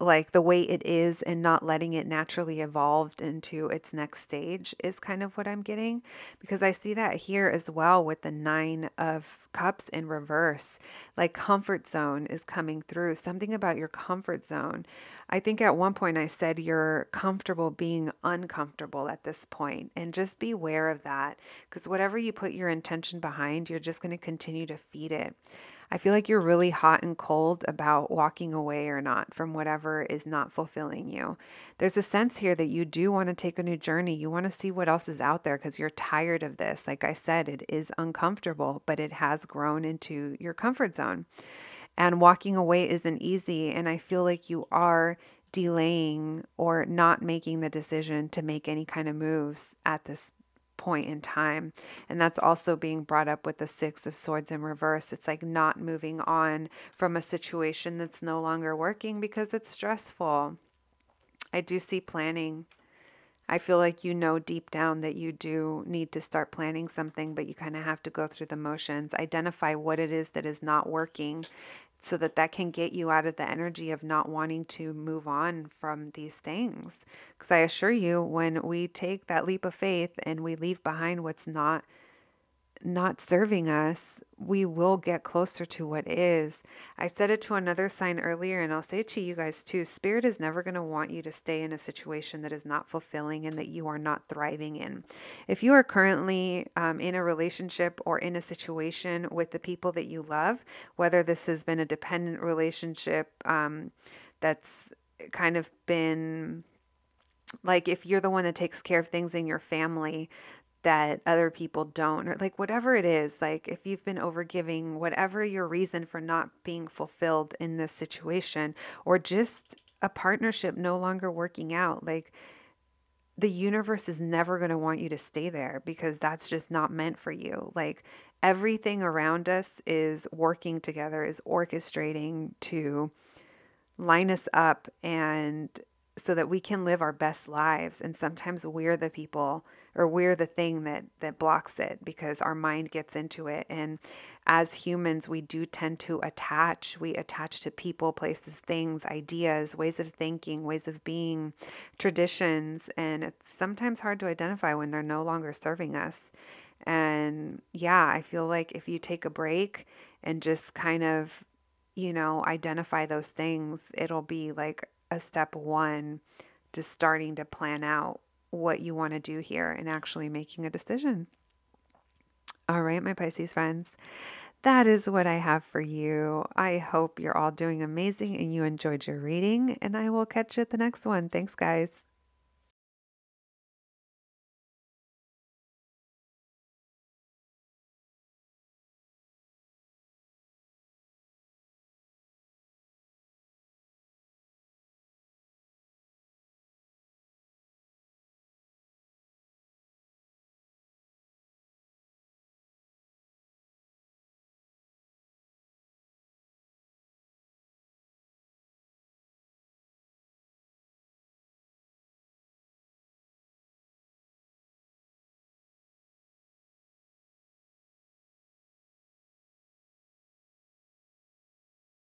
A: like the way it is and not letting it naturally evolve into its next stage is kind of what I'm getting, because I see that here as well with the 9 of Cups in reverse. Like comfort zone is coming through, something about your comfort zone. I think at one point I said you're comfortable being uncomfortable at this point, and just be aware of that, because whatever you put your intention behind, you're just going to continue to feed it. I feel like you're really hot and cold about walking away or not from whatever is not fulfilling you. There's a sense here that you do want to take a new journey. You want to see what else is out there because you're tired of this. Like I said, it is uncomfortable, but it has grown into your comfort zone. And walking away isn't easy. And I feel like you are delaying or not making the decision to make any kind of moves at this point in time. And that's also being brought up with the 6 of Swords in reverse. It's like not moving on from a situation that's no longer working because it's stressful. I do see planning. I feel like you know deep down that you do need to start planning something, but you kind of have to go through the motions, identify what it is that is not working, so that that can get you out of the energy of not wanting to move on from these things. Because I assure you, when we take that leap of faith and we leave behind what's not serving us, we will get closer to what is. I said it to another sign earlier, and I'll say it to you guys too. Spirit is never going to want you to stay in a situation that is not fulfilling and that you are not thriving in. If you are currently in a relationship or in a situation with the people that you love, whether this has been a dependent relationship that's kind of been like if you're the one that takes care of things in your family that other people don't, or like whatever it is, like if you've been overgiving, whatever your reason for not being fulfilled in this situation, or just a partnership no longer working out, like the universe is never going to want you to stay there because that's just not meant for you. Like everything around us is working together, is orchestrating to line us up and so that we can live our best lives. And sometimes we're the people, or we're the thing that blocks it because our mind gets into it. And as humans, we do tend to attach. We attach to people, places, things, ideas, ways of thinking, ways of being, traditions. And it's sometimes hard to identify when they're no longer serving us. And yeah, I feel like if you take a break and just kind of identify those things, it'll be like a step one to starting to plan out what you want to do here and actually making a decision. All right, my Pisces friends, that is what I have for you. I hope you're all doing amazing and you enjoyed your reading, and I will catch you at the next one. Thanks, guys.